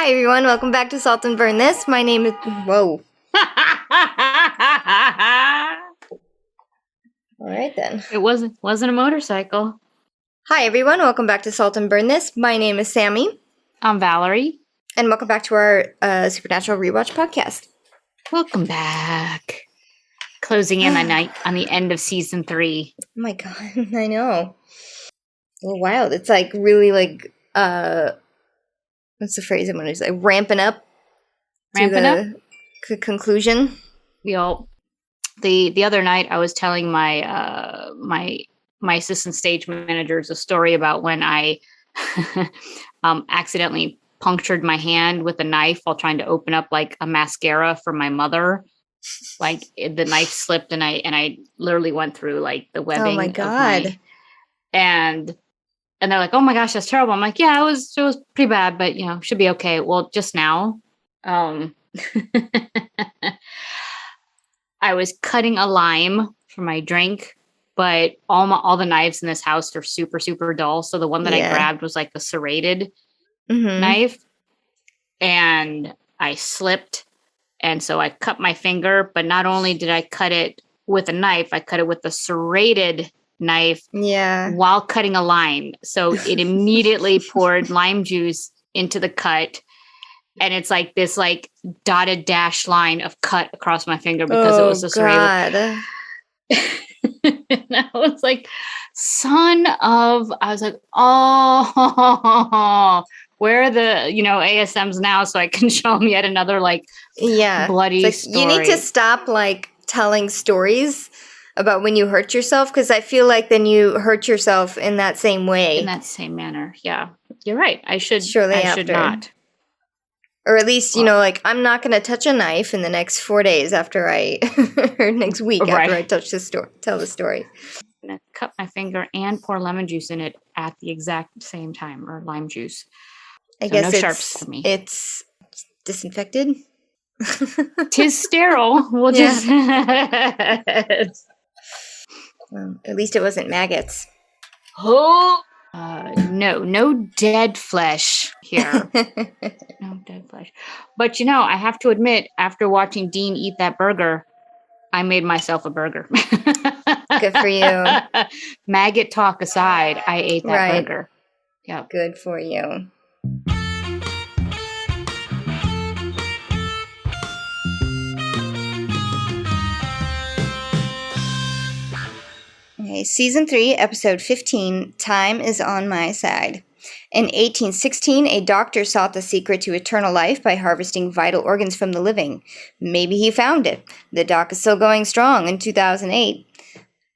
Hi everyone, welcome back to Salt and Burn This. My name is... Whoa. Alright then. It wasn't a motorcycle. Hi everyone, welcome back to Salt and Burn This. My name is Sami. I'm Valerie. And welcome back to our Supernatural Rewatch podcast. Welcome back. Closing in on the end of season 3. Oh my god, I know. Oh, wow, it's like really like, what's the phrase I'm going to use? Like ramping up to the conclusion. The other night I was telling my my assistant stage managers a story about when I accidentally punctured my hand with a knife while trying to open up like a mascara for my mother. Like the knife slipped and I literally went through like the webbing. Oh my god! And they're like, "Oh my gosh, that's terrible." I'm like, "Yeah, it was pretty bad, but you know, should be okay." Well, just now, I was cutting a lime for my drink, but all the knives in this house are super, super dull. So the one that I grabbed was like a serrated knife, and I slipped. And so I cut my finger, but not only did I cut it with a knife, I cut it with a serrated knife while cutting a lime. So it immediately poured lime juice into the cut. And it's like this like dotted dash line of cut across my finger because it was a serrated. And I was like, I was like, oh, where are the, ASMs now so I can show them yet another like bloody story. You need to stop like telling stories about when you hurt yourself, because I feel like then you hurt yourself in that same way. In that same manner. Yeah. You're right. I should after. Not. Or at least, like I'm not going to touch a knife in the next 4 days after or next week after I tell the story. I'm going to cut my finger and pour lemon juice in it at the exact same time, or lime juice. I guess no sharps for me. It's disinfected. Tis sterile. We'll just... Well, at least it wasn't maggots. Oh! No dead flesh here. No dead flesh. But I have to admit, after watching Dean eat that burger, I made myself a burger. Good for you. Maggot talk aside, I ate that burger. Yeah. Good for you. Okay, Season 3, Episode 15, Time is on My Side. In 1816, a doctor sought the secret to eternal life by harvesting vital organs from the living. Maybe he found it. The doc is still going strong in 2008.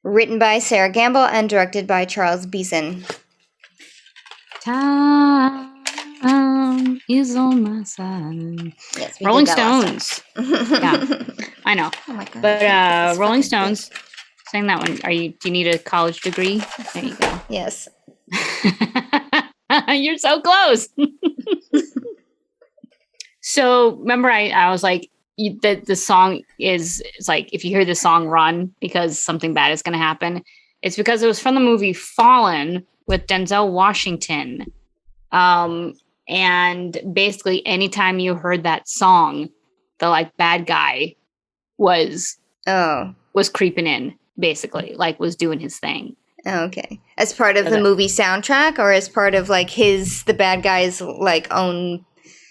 Written by Sarah Gamble and directed by Charles Beeson. Time is on my side. Yes, Rolling Stones. Yeah, I know. Oh my God, but Rolling Stones... Saying that one, do you need a college degree? There you go. Yes. You're so close. So remember, I was like, the song it's like, if you hear the song, run, because something bad is going to happen. It's because it was from the movie Fallen with Denzel Washington. And basically anytime you heard that song, the like bad guy was creeping in. Basically, like was doing his thing. Oh, okay. As part of the movie soundtrack, or as part of like the bad guy's like own.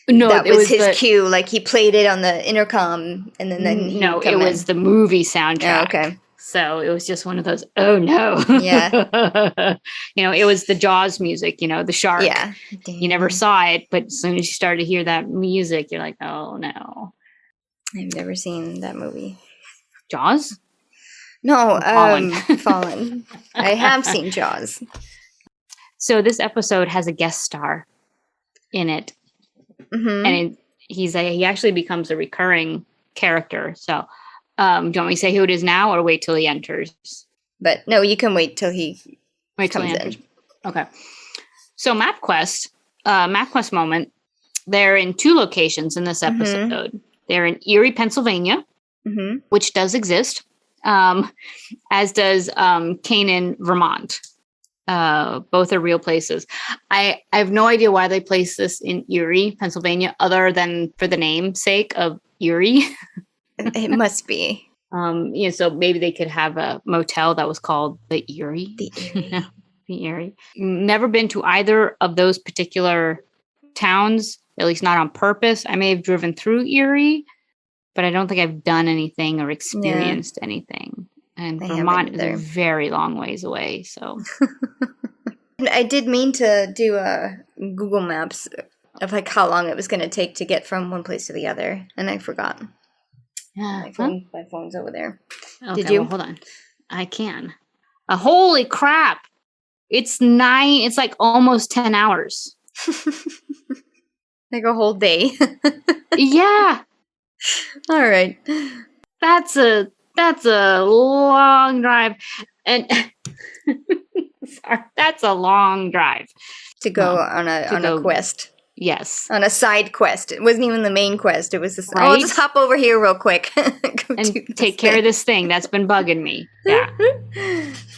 No, that was his cue. Like he played it on the intercom, and then it was the movie soundtrack. Oh, okay. So it was just one of those. Oh no. Yeah. It was the Jaws music. The shark. Yeah. You never saw it, but as soon as you started to hear that music, you're like, oh no. I've never seen that movie. Jaws. No, Fallen. I have seen Jaws. So this episode has a guest star in it, and he actually becomes a recurring character. So, do you want me to say who it is now, or wait till he enters? But no, you can wait till he enters. Okay. So MapQuest moment. They're in 2 locations in this episode. They're in Erie, Pennsylvania, which does exist. As does Canaan, Vermont. Both are real places. I have no idea why they placed this in Erie, Pennsylvania, other than for the namesake of Erie. It must be. So maybe they could have a motel that was called the Erie. The Erie. The Erie. Never been to either of those particular towns, at least not on purpose. I may have driven through Erie, but I don't think I've done anything or experienced anything. And Vermont is a very long ways away, so. I did mean to do a Google Maps of like how long it was going to take to get from one place to the other, and I forgot. Yeah, my phone's over there. Okay, did you? Well, hold on. I can. Holy crap! It's like almost 10 hours. Like a whole day. Yeah. All right. That's a long drive, and sorry, that's a long drive to go on a quest. Yes, on a side quest. It wasn't even the main quest. It was this. Right? Oh, I'll just hop over here real quick and take care of this thing that's been bugging me. Yeah.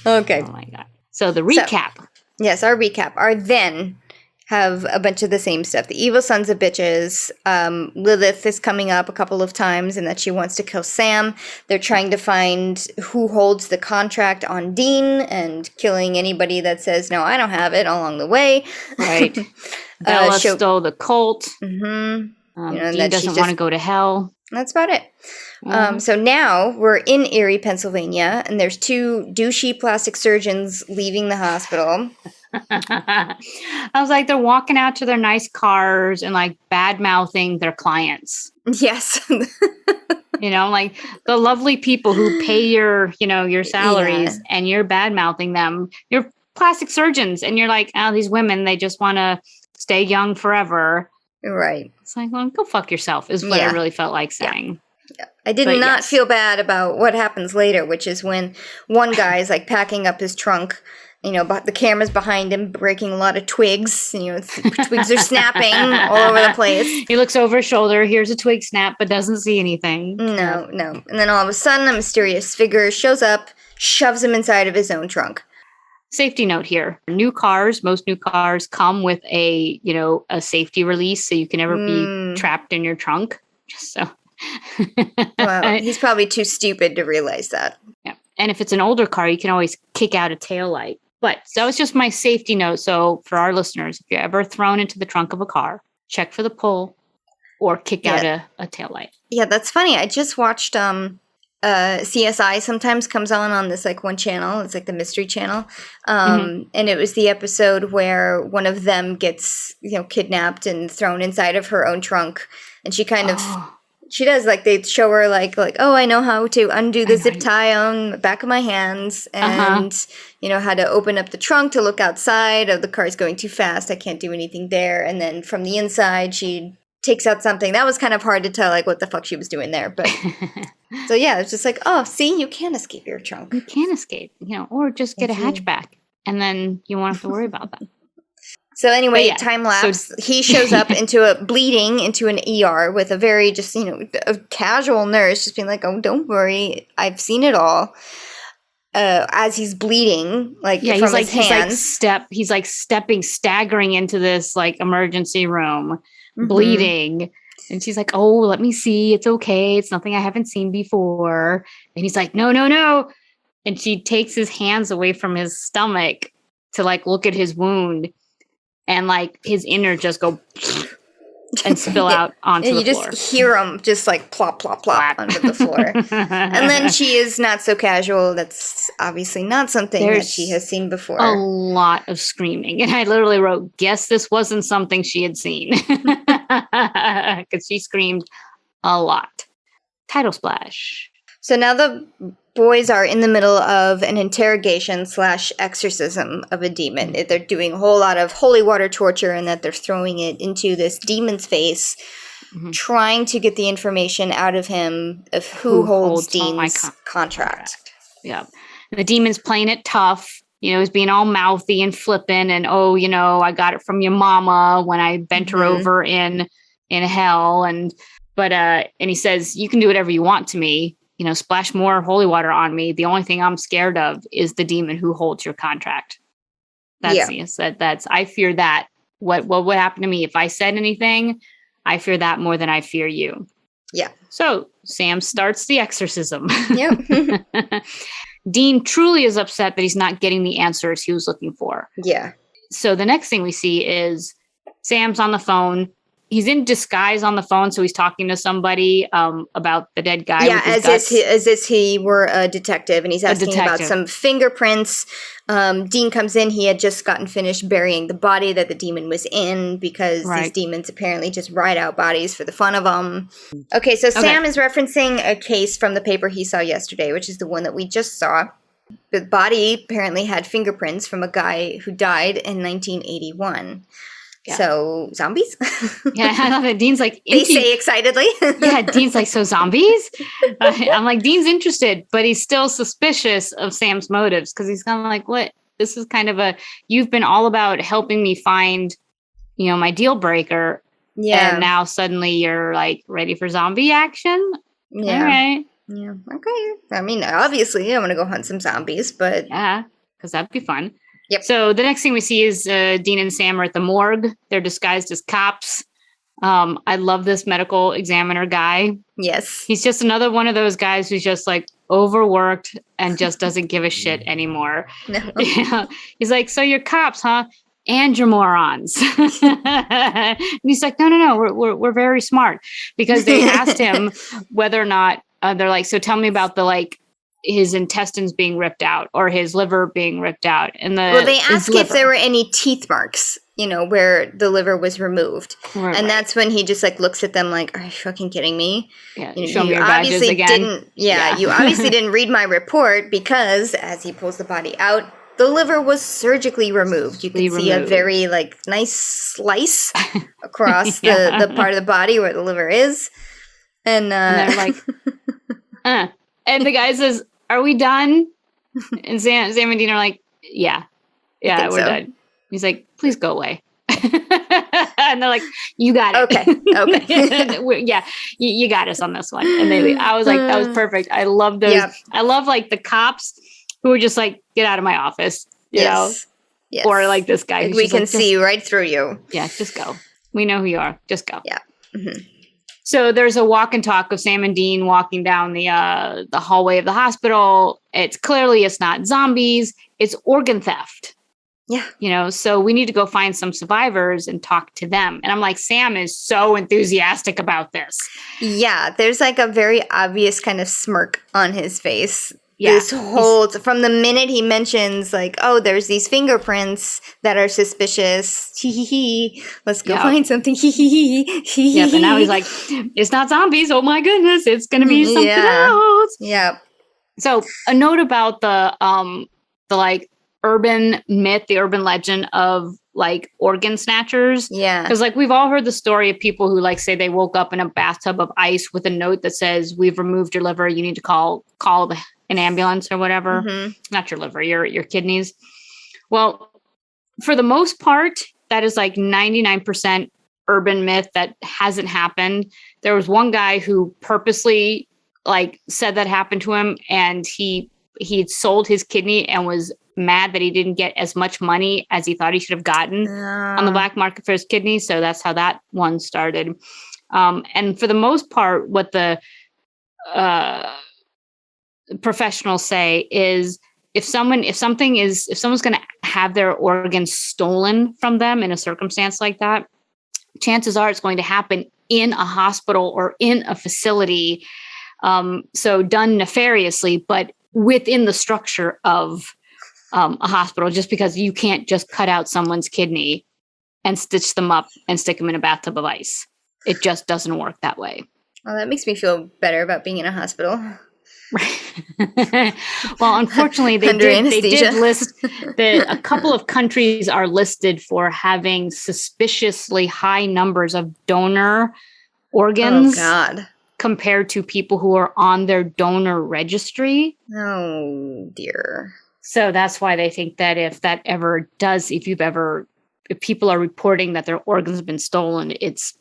Okay. Oh my god. So the recap. So, yes, our recap. Our then have a bunch of the same stuff. The evil sons of bitches. Lilith is coming up a couple of times and that she wants to kill Sam. They're trying to find who holds the contract on Dean and killing anybody that says, no, I don't have it along the way. Right. Bella stole the cult. Mm-hmm. Dean doesn't want to go to hell. That's about it. Mm-hmm. So now we're in Erie, Pennsylvania, and there's two douchey plastic surgeons leaving the hospital. I was like, they're walking out to their nice cars and like bad mouthing their clients. Yes. Like the lovely people who pay your salaries and you're bad mouthing them. You're plastic surgeons and you're like, oh, these women, they just want to stay young forever. Right. It's like, well, go fuck yourself is what I really felt like saying. Yeah. I did not feel bad about what happens later, which is when one guy is like packing up his trunk. But the camera's behind him, breaking a lot of twigs. Twigs are snapping all over the place. He looks over his shoulder, hears a twig snap, but doesn't see anything. No. And then all of a sudden, a mysterious figure shows up, shoves him inside of his own trunk. Safety note here. Most new cars come with a safety release, so you can never be trapped in your trunk. Just so. Well, he's probably too stupid to realize that. Yeah. And if it's an older car, you can always kick out a taillight. But that was just my safety note. So for our listeners, if you're ever thrown into the trunk of a car, check for the pull or kick out a taillight. Yeah, that's funny. I just watched CSI sometimes comes on this like one channel. It's like the mystery channel. And it was the episode where one of them gets, kidnapped and thrown inside of her own trunk. And she kind of... She does, like, they show her, like, oh, I know how to undo the zip tie on the back of my hands and, how to open up the trunk to look outside. Oh, the car's going too fast. I can't do anything there. And then from the inside, she takes out something. That was kind of hard to tell, like, what the fuck she was doing there. But so, yeah, it's just like, oh, see, you can escape your trunk. You can escape, or just get a hatchback. And then you won't have to worry about that. So anyway, time lapse. So, he shows up bleeding into an ER with a very just, a casual nurse just being like, oh, don't worry. I've seen it all. As he's bleeding, from his hands. He's staggering into this like emergency room, bleeding. And she's like, oh, let me see. It's okay. It's nothing I haven't seen before. And he's like, no. And she takes his hands away from his stomach to like look at his wound. And like his innards just go and spill out onto the floor. You just hear them just like plop, plop, plop onto the floor. And then she is not so casual. That's obviously not something that she has seen before. A lot of screaming. And I literally wrote, guess this wasn't something she had seen. Because she screamed a lot. Title splash. So now the boys are in the middle of an interrogation / exorcism of a demon. They're doing a whole lot of holy water torture and that they're throwing it into this demon's face, trying to get the information out of him of who holds Dean's contract. Yeah. And the demon's playing it tough. He's being all mouthy and flippant and, I got it from your mama when I bent her over in hell. And he says, you can do whatever you want to me. Splash more holy water on me. The only thing I'm scared of is the demon who holds your contract. That's I fear that. What would happen to me if I said anything? I fear that more than I fear you. Yeah. So Sam starts the exorcism. Yep. Dean truly is upset that he's not getting the answers he was looking for. Yeah. So the next thing we see is Sam's on the phone. He's in disguise on the phone, so he's talking to somebody about the dead guy. Yeah, with his as if he were a detective, and he's asking about some fingerprints. Dean comes in. He had just gotten finished burying the body that the demon was in, because these demons apparently just ride out bodies for the fun of them. Okay, so Sam is referencing a case from the paper he saw yesterday, which is the one that we just saw. The body apparently had fingerprints from a guy who died in 1981. Yeah. So zombies? Yeah, I love it. Dean's like, they say excitedly. Yeah, Dean's like, so zombies? I'm like, Dean's interested, but he's still suspicious of Sam's motives, because he's kind of like, what? This is kind of you've been all about helping me find, my deal breaker. Yeah. And now suddenly you're like ready for zombie action? Yeah. All right. Yeah. Okay. I mean, obviously, I'm going to go hunt some zombies, but. Yeah, because that'd be fun. Yep. So the next thing we see is Dean and Sam are at the morgue. They're disguised as cops. I love this medical examiner guy. Yes. He's just another one of those guys who's just like overworked and just doesn't give a shit anymore. No. Yeah. He's like, so you're cops, huh? And you're morons. And he's like, no, we're very smart, because they asked him whether or not they're like, so tell me about his intestines being ripped out or his liver being ripped out. And they asked if there were any teeth marks, where the liver was removed. Right, and that's when he just looks at them like, are you fucking kidding me? Yeah, show me your badges again. You obviously didn't read my report, because as he pulls the body out, the liver was surgically removed. You can see a very nice slice across the part of the body where the liver is. And they're like, And the guy says, are we done? And Sam and Dean are like, yeah, we're done. He's like, please go away. And they're like, you got it. Okay. Yeah, you got us on this one. And I was like, that was perfect. I love those. Yep. I love the cops who are just like, get out of my office, you know? Yes. Or this guy. We can see right through you. Yeah, just go. We know who you are. Just go. Yeah. Mm-hmm. So there's a walk and talk of Sam and Dean walking down the hallway of the hospital. It's not zombies, it's organ theft. Yeah. So we need to go find some survivors and talk to them. And I'm like, Sam is so enthusiastic about this. Yeah, there's a very obvious kind of smirk on his face. Yeah. From the minute he mentions there's these fingerprints that are suspicious. Let's go find something. Yeah, and now he's like, it's not zombies. Oh my goodness, it's gonna be something else. Yeah. So a note about the urban myth, the urban legend of organ snatchers. Yeah. Because we've all heard the story of people who say they woke up in a bathtub of ice with a note that says, we've removed your liver. You need to call an ambulance or whatever. Mm-hmm. Not your liver, your kidneys. Well, for the most part, that is 99% urban myth that hasn't happened. There was one guy who purposely said that happened to him, and he'd sold his kidney and was mad that he didn't get as much money as he thought he should have gotten on the black market for his kidney. So that's how that one started. And for the most part, what the professionals say is if someone's going to have their organs stolen from them in a circumstance like that, chances are it's going to happen in a hospital or in a facility. So done nefariously, but within the structure of a hospital, just because you can't just cut out someone's kidney and stitch them up and stick them in a bathtub of ice. It just doesn't work that way. Well, that makes me feel better about being in a hospital. Well, unfortunately, they did list that a couple of countries are listed for having suspiciously high numbers of donor organs. Oh, God. Compared to people who are on their donor registry. Oh, dear. So that's why they think that if people are reporting that their organs have been stolen, it's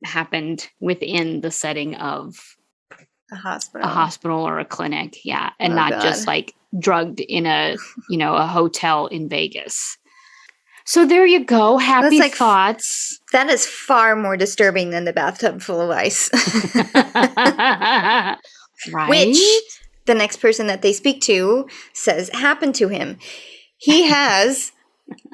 happened within the setting of a hospital or a clinic. Yeah. And not just drugged in a hotel in Vegas. So there you go. Happy thoughts. That is far more disturbing than the bathtub full of ice. Right? Which the next person that they speak to says happened to him. He has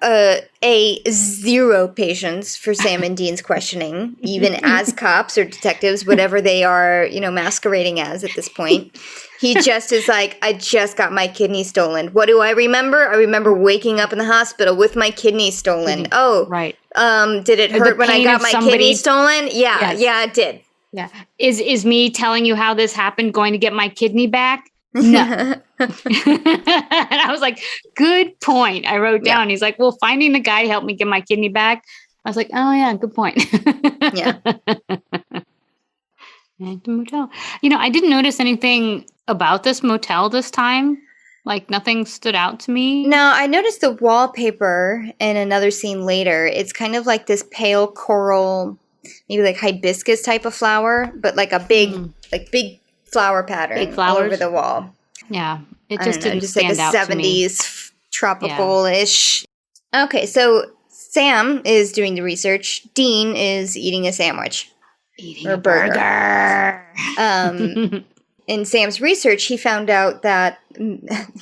a zero patience for Sam and Dean's questioning, even as cops or detectives, whatever they are, masquerading as at this point. He just is like, I just got my kidney stolen. What do I remember? I remember waking up in the hospital with my kidney stolen. Oh, right. Did it hurt when I got my kidney stolen? Yeah, yeah, it did. Yeah. Is me telling you how this happened going to get my kidney back? No. And I was like, good point. I wrote down. He's like, well, finding the guy helped me get my kidney back. I was like, oh yeah, good point. Yeah. And the motel. I didn't notice anything about this motel this time. Like nothing stood out to me. No, I noticed the wallpaper in another scene later. It's kind of like this pale coral, maybe like hibiscus type of flower, but like a big flower pattern all over the wall. Yeah, it just didn't stand out to me. Just like a 70s tropical-ish. Yeah. Okay, so Sam is doing the research. Dean is eating a sandwich. Eating a burger. In Sam's research, he found out that he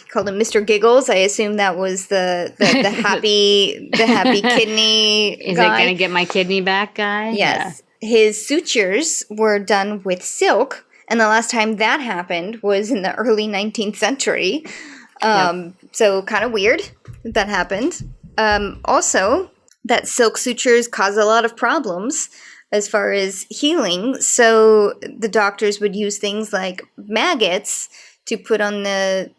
called him Mr. Giggles. I assume that was the happy kidney Is guy. it going to get my kidney back guy? Yes. Yeah. His sutures were done with silk, and the last time that happened was in the early 19th century. So kind of weird that happened. Also, that silk sutures cause a lot of problems as far as healing. So the doctors would use things like maggots to put on the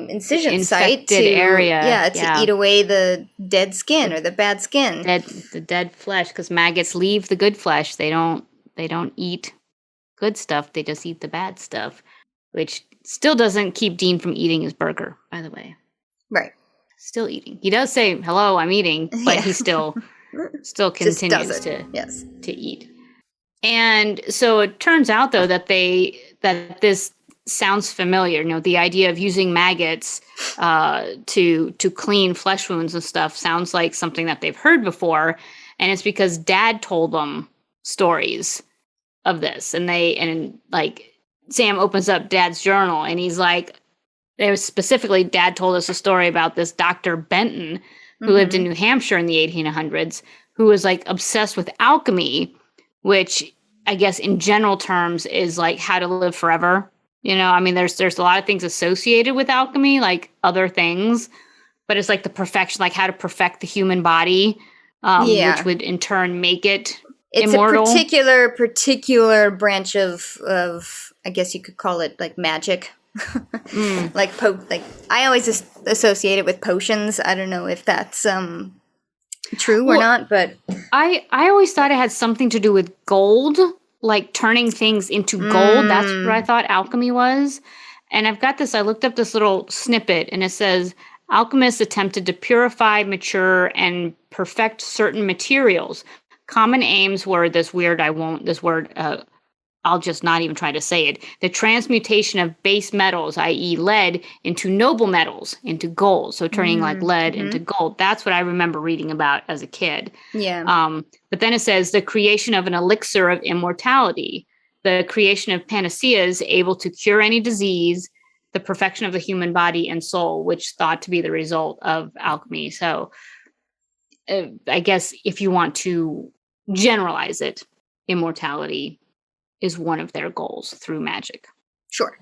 incision site to eat away the dead skin or the bad skin. The dead flesh, because maggots leave the good flesh. They don't eat good stuff. They just eat the bad stuff, which still doesn't keep Dean from eating his burger, by the way. Right. Still eating. He does say, hello, I'm eating, but he still continues to eat. And so it turns out, though, that this sounds familiar. The idea of using maggots to clean flesh wounds and stuff sounds like something that they've heard before. And it's because Dad told them stories of this. And Sam opens up Dad's journal and he's like, specifically, Dad told us a story about this Dr. Benton who lived in New Hampshire in the 1800s, who was like obsessed with alchemy, which I guess in general terms is like how to live forever. There's a lot of things associated with alchemy, like other things, but it's like the perfection, like how to perfect the human body, which would in turn make it immortal. It's a particular branch of I guess you could call it like magic. Like I always just associate it with potions. I don't know if that's true or not, but I always thought it had something to do with gold, like turning things into gold. That's what I thought alchemy was. And I've got this, I looked up this little snippet and it says, alchemists attempted to purify, mature, and perfect certain materials. Common aims were I'll just not even try to say it. The transmutation of base metals, i.e. lead, into noble metals, into gold. So turning like lead into gold. That's what I remember reading about as a kid. Yeah. But then it says the creation of an elixir of immortality, the creation of panaceas able to cure any disease, the perfection of the human body and soul, which thought to be the result of alchemy. So I guess if you want to generalize it, immortality is one of their goals through magic. Sure.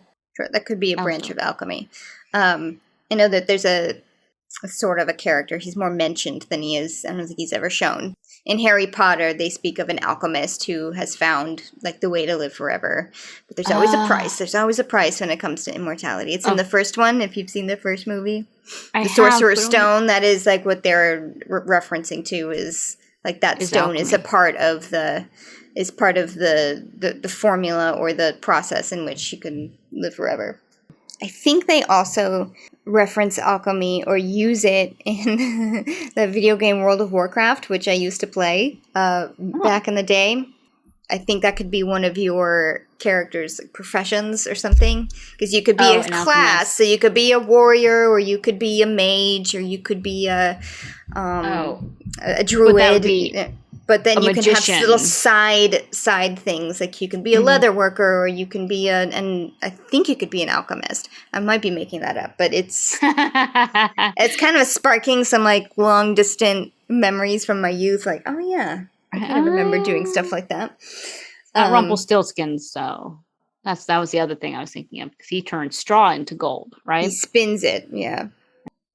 That could be a branch of alchemy. I know that there's a sort of a character. He's more mentioned than he is. I don't think he's ever shown. In Harry Potter, they speak of an alchemist who has found like the way to live forever. But there's always a price. There's always a price when it comes to immortality. It's in the first one, if you've seen the first movie. The Sorcerer's Stone, that is like what they're referencing to is like that stone alchemy. Is a part of the formula or the process in which you can live forever. I think they also reference alchemy or use it in the video game World of Warcraft, which I used to play back in the day. I think that could be one of your characters' professions or something. Because you could be a class, alchemist. So you could be a warrior, or you could be a mage, or you could be a druid. But then you magician. Can have little side things. Like you can be a leather worker, or you can be and I think you could be an alchemist. I might be making that up, but it's it's kind of sparking some like long distant memories from my youth. Like, oh yeah, I kind of remember doing stuff like that. Not Rumpelstiltskin, so that was the other thing I was thinking of, because he turned straw into gold, right? He spins it, yeah.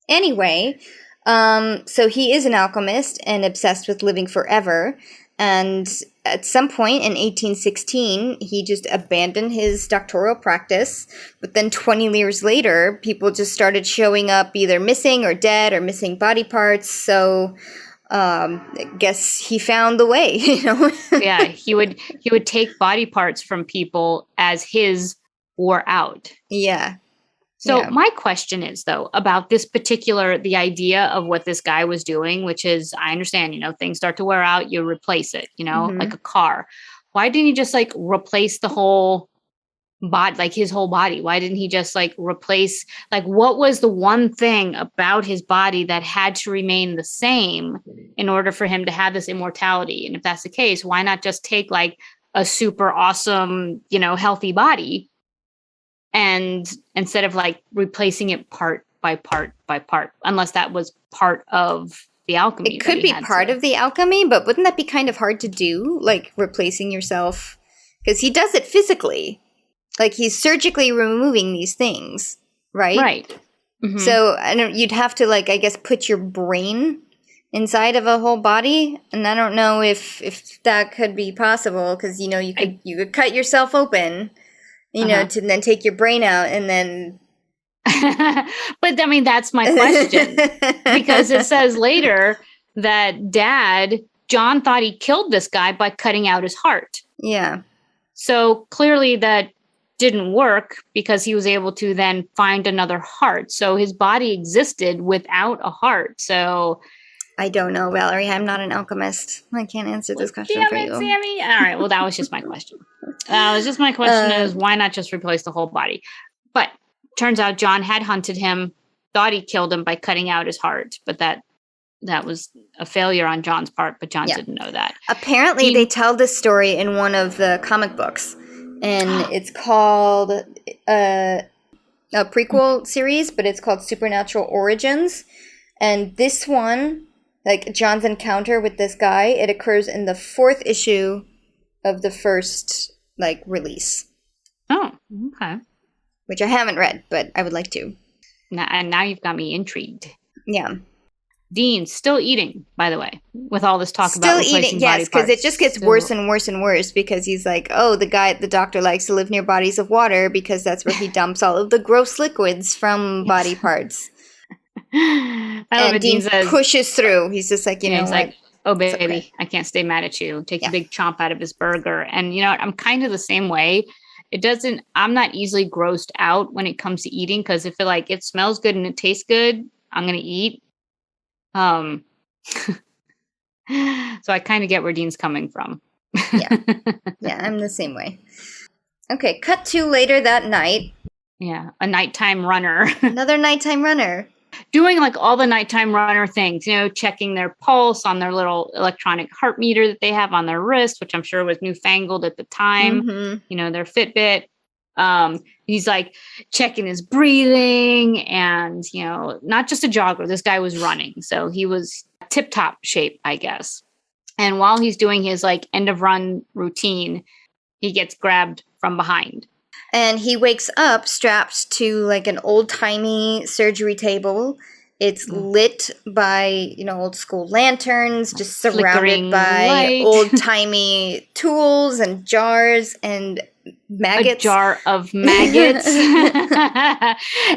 Anyway, so he is an alchemist and obsessed with living forever. And at some point in 1816, he just abandoned his doctoral practice. But then 20 years later, people just started showing up either missing or dead or missing body parts. So I guess he found the way, you know? Yeah, he would take body parts from people as his wore out. Yeah. So my question is, though, about the idea of what this guy was doing, which is, I understand, you know, things start to wear out, you replace it, you know, like a car. Why didn't he just like replace the whole body, like his whole body? Why didn't he just like replace, like, what was the one thing about his body that had to remain the same in order for him to have this immortality? And if that's the case, why not just take like a super awesome, you know, healthy body, and instead of like replacing it part by part by part, unless that was part of the alchemy? It could be part of the alchemy, but wouldn't that be kind of hard to do? Like replacing yourself? Because he does it physically. Like he's surgically removing these things, right? Right. Mm-hmm. So you'd have to like, I guess, put your brain inside of a whole body, and I don't know if that could be possible, because you know you could cut yourself open, you know, to then take your brain out and then. But I mean, that's my question, because it says later that John thought he killed this guy by cutting out his heart. Yeah. So clearly that didn't work, because he was able to then find another heart. So his body existed without a heart. So I don't know, Valerie. I'm not an alchemist. I can't answer this question for you. Sammy. All right. Well, that was just my question. Is why not just replace the whole body? But turns out John had hunted him, thought he killed him by cutting out his heart, but that was a failure on John's part, but John didn't know that. Apparently, they tell this story in one of the comic books, and it's called a prequel series, but it's called Supernatural Origins. And this one, like John's encounter with this guy, it occurs in the 4th issue of the first like release. Oh, okay. Which I haven't read, but I would like to. Now you've got me intrigued. Yeah. Dean's still eating, by the way, with all this talk about replacing body parts. Yes, because it just gets worse and worse and worse, because he's like, oh, the doctor likes to live near bodies of water because that's where he dumps all of the gross liquids from body parts. And Dean pushes through. He's just like, you know, he's like, oh, baby, okay. I can't stay mad at you. Take a big chomp out of his burger. And, you know, I'm kind of the same way. I'm not easily grossed out when it comes to eating, because if it smells good and it tastes good, I'm going to eat. So I kind of get where Dean's coming from. Yeah, I'm the same way. Okay, cut to later that night. Yeah, a nighttime runner. Another nighttime runner. Doing like all the nighttime runner things, you know, checking their pulse on their little electronic heart meter that they have on their wrist, which I'm sure was newfangled at the time, you know, their Fitbit. He's like checking his breathing, and, you know, not just a jogger. This guy was running. So he was tip top shape, I guess. And while he's doing his like end of run routine, he gets grabbed from behind. And he wakes up strapped to like an old-timey surgery table. It's lit by, you know, old school lanterns, just surrounded by old-timey tools and jars and maggots. A jar of maggots.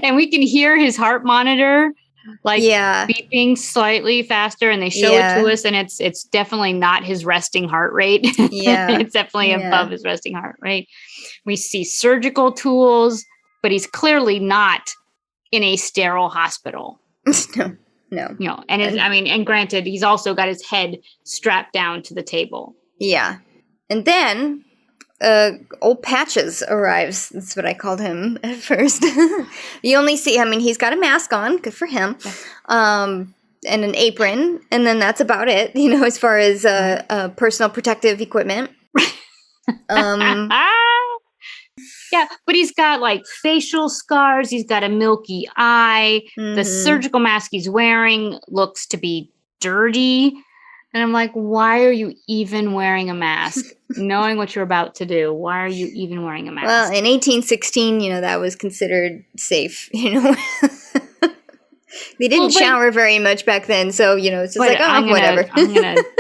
And we can hear his heart monitor beeping slightly faster, and they show it to us, and it's definitely not his resting heart rate. It's definitely above his resting heart rate. We see surgical tools, but he's clearly not in a sterile hospital. No. You know, and granted, he's also got his head strapped down to the table. Yeah. And then old Patches arrives. That's what I called him at first. You only see, I mean, he's got a mask on. Good for him. And an apron. And then that's about it, as far as personal protective equipment. Yeah, but he's got like facial scars. He's got a milky eye. Mm-hmm. The surgical mask he's wearing looks to be dirty. And I'm like, why are you even wearing a mask? Knowing what you're about to do, why are you even wearing a mask? Well, in 1816, that was considered safe, They didn't shower very much back then, so, it's just like, whatever.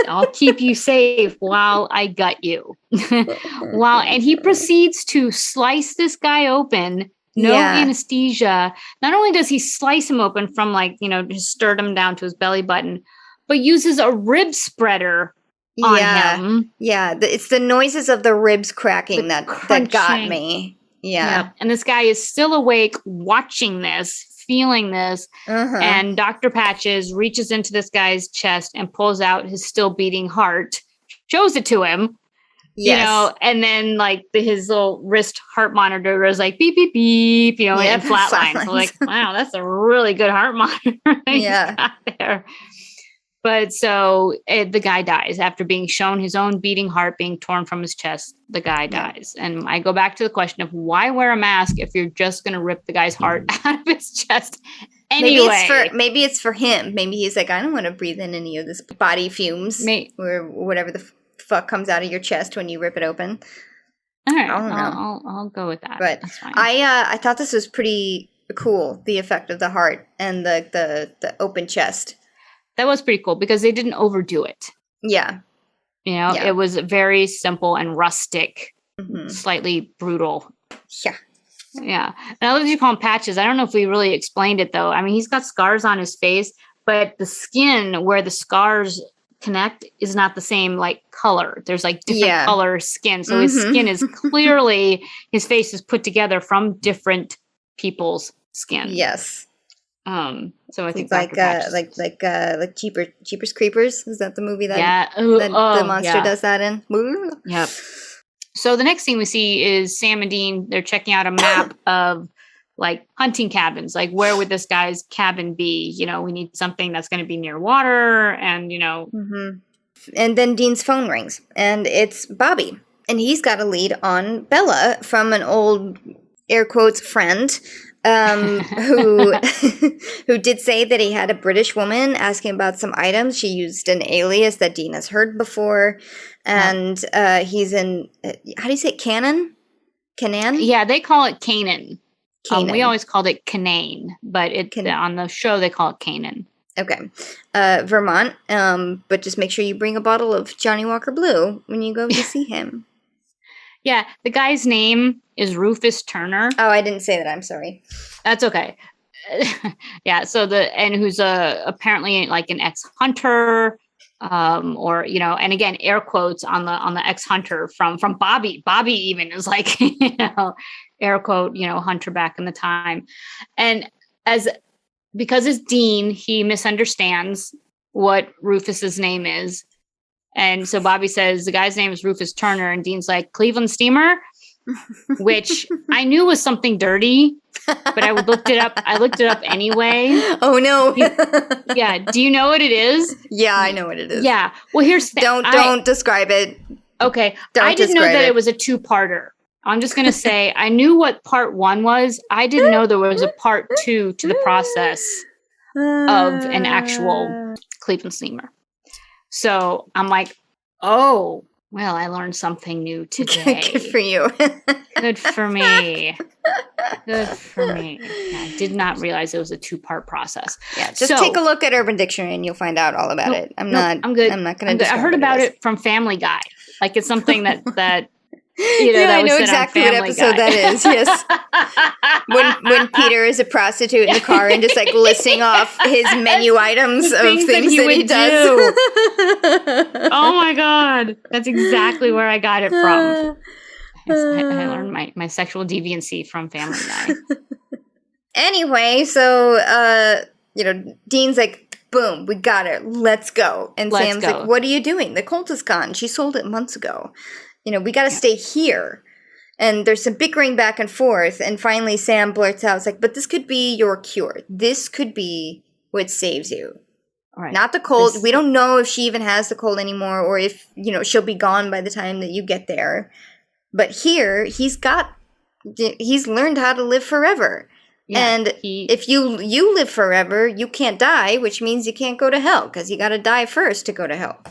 I'll keep you safe while I gut you. And he proceeds to slice this guy open, no anesthesia. Not only does he slice him open from just sternum down to his belly button, but uses a rib spreader on him. Yeah, it's the noises of the ribs cracking that got me. Yeah. And this guy is still awake watching this, feeling this, and Dr. Patches reaches into this guy's chest and pulls out his still beating heart, shows it to him, and then his little wrist heart monitor is like beep, beep, beep, and flatlines. So wow, that's a really good heart monitor he's got there. But so the guy dies after being shown his own beating heart being torn from his chest. The guy dies. And I go back to the question of why wear a mask if you're just going to rip the guy's heart out of his chest anyway? Maybe it's for him. Maybe he's like, I don't want to breathe in any of this body fumes or whatever the fuck comes out of your chest when you rip it open. All right. I'll go with that. But that's fine. I thought this was pretty cool, the effect of the heart and the open chest. That was pretty cool because they didn't overdo it. Yeah. It was very simple and rustic, slightly brutal. Yeah. Yeah. And I love that you call him Patches. I don't know if we really explained it, though. I mean, he's got scars on his face, but the skin where the scars connect is not the same, color. There's, different color skin. So his skin is clearly, his face is put together from different people's skin. Yes. So I think like Jeepers Creepers. Is that the movie that the monster does that in? Yep. So the next thing we see is Sam and Dean. They're checking out a map of hunting cabins. Where would this guy's cabin be? We need something that's going to be near water, and And then Dean's phone rings, and it's Bobby, and he's got a lead on Bella from an old air quotes friend. Who did say that he had a British woman asking about some items. She used an alias that Dean has heard before. And he's in, how do you say it, Canaan? Yeah, they call it Canaan. We always called it Canaan, but on the show they call it Canaan. Okay. Vermont, but just make sure you bring a bottle of Johnny Walker Blue when you go to see him. Yeah, the guy's name is Rufus Turner. Oh, I didn't say that. I'm sorry. That's okay. Yeah, so who's apparently an ex-hunter, or and again air quotes on the ex-hunter from Bobby. Bobby even is air quote hunter back in the time, and because it's Dean, he misunderstands what Rufus's name is. And so Bobby says the guy's name is Rufus Turner, and Dean's like, Cleveland Steamer, which I knew was something dirty, but I looked it up. I looked it up anyway. Oh no! Yeah, do you know what it is? Yeah, I know what it is. Yeah. Well, here's the don't describe it. Okay, I didn't know that it was a two-parter. I'm just gonna say I knew what part 1 was. I didn't know there was a part 2 to the process of an actual Cleveland Steamer. So I'm like, oh, well, I learned something new today. Good for you. Good for me. Good for me. I did not realize it was a 2-part process. Yeah, just take a look at Urban Dictionary and you'll find out all about it. I'm good. I'm not going to. I heard about it from Family Guy. It's something that I know exactly what episode that is. Yes, when Peter is a prostitute in the car and just listing off his menu items of things that he does. Oh my god, that's exactly where I got it from. I learned my sexual deviancy from Family Guy. Anyway, so Dean's like, boom, we got her. Let's go. And Sam's like, what are you doing? The Colt is gone. She sold it months ago. we got to stay here. And there's some bickering back and forth. And finally, Sam blurts out, it's like, but this could be your cure. This could be what saves you. Right. Not the cold. We don't know if she even has the cold anymore or if, she'll be gone by the time that you get there. But here, he's learned how to live forever. Yeah, and if you live forever, you can't die, which means you can't go to hell because you got to die first to go to hell.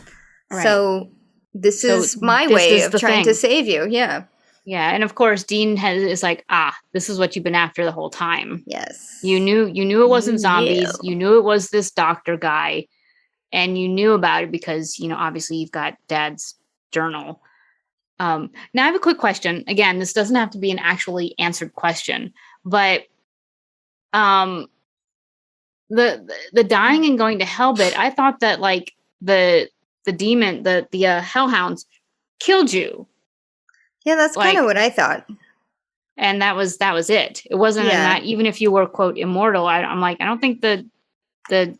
Right. So this is my way of trying to save you. Yeah. Yeah, and of course, Dean is like, this is what you've been after the whole time. Yes. You knew it wasn't zombies. You knew it was this doctor guy, and you knew about it because, obviously you've got Dad's journal. Now I have a quick question. Again, this doesn't have to be an actually answered question, but the dying and going to hell bit, I thought that like the demon, the hellhounds killed you. Yeah, that's kind of what I thought. And that was it. It wasn't that, even if you were, quote, immortal, I'm like, I don't think the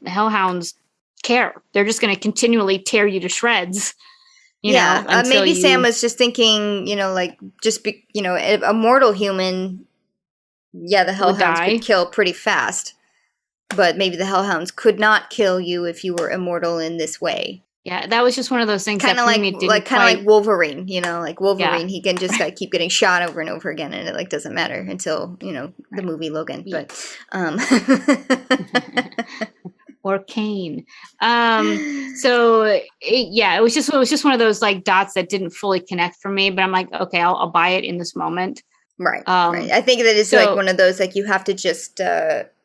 hellhounds care. They're just going to continually tear you to shreds. You know, maybe Sam was just thinking, a mortal human, the hellhounds could kill pretty fast. But maybe the hellhounds could not kill you if you were immortal in this way. Yeah, that was just one of those things kind of like Wolverine, Wolverine, he can just keep getting shot over and over again, and it doesn't matter until the movie Logan. Yeah. But or Kane. It was just one of those dots that didn't fully connect for me. But I'm like, okay, I'll buy it in this moment. Right. Right. I think that it's one of those you have to just.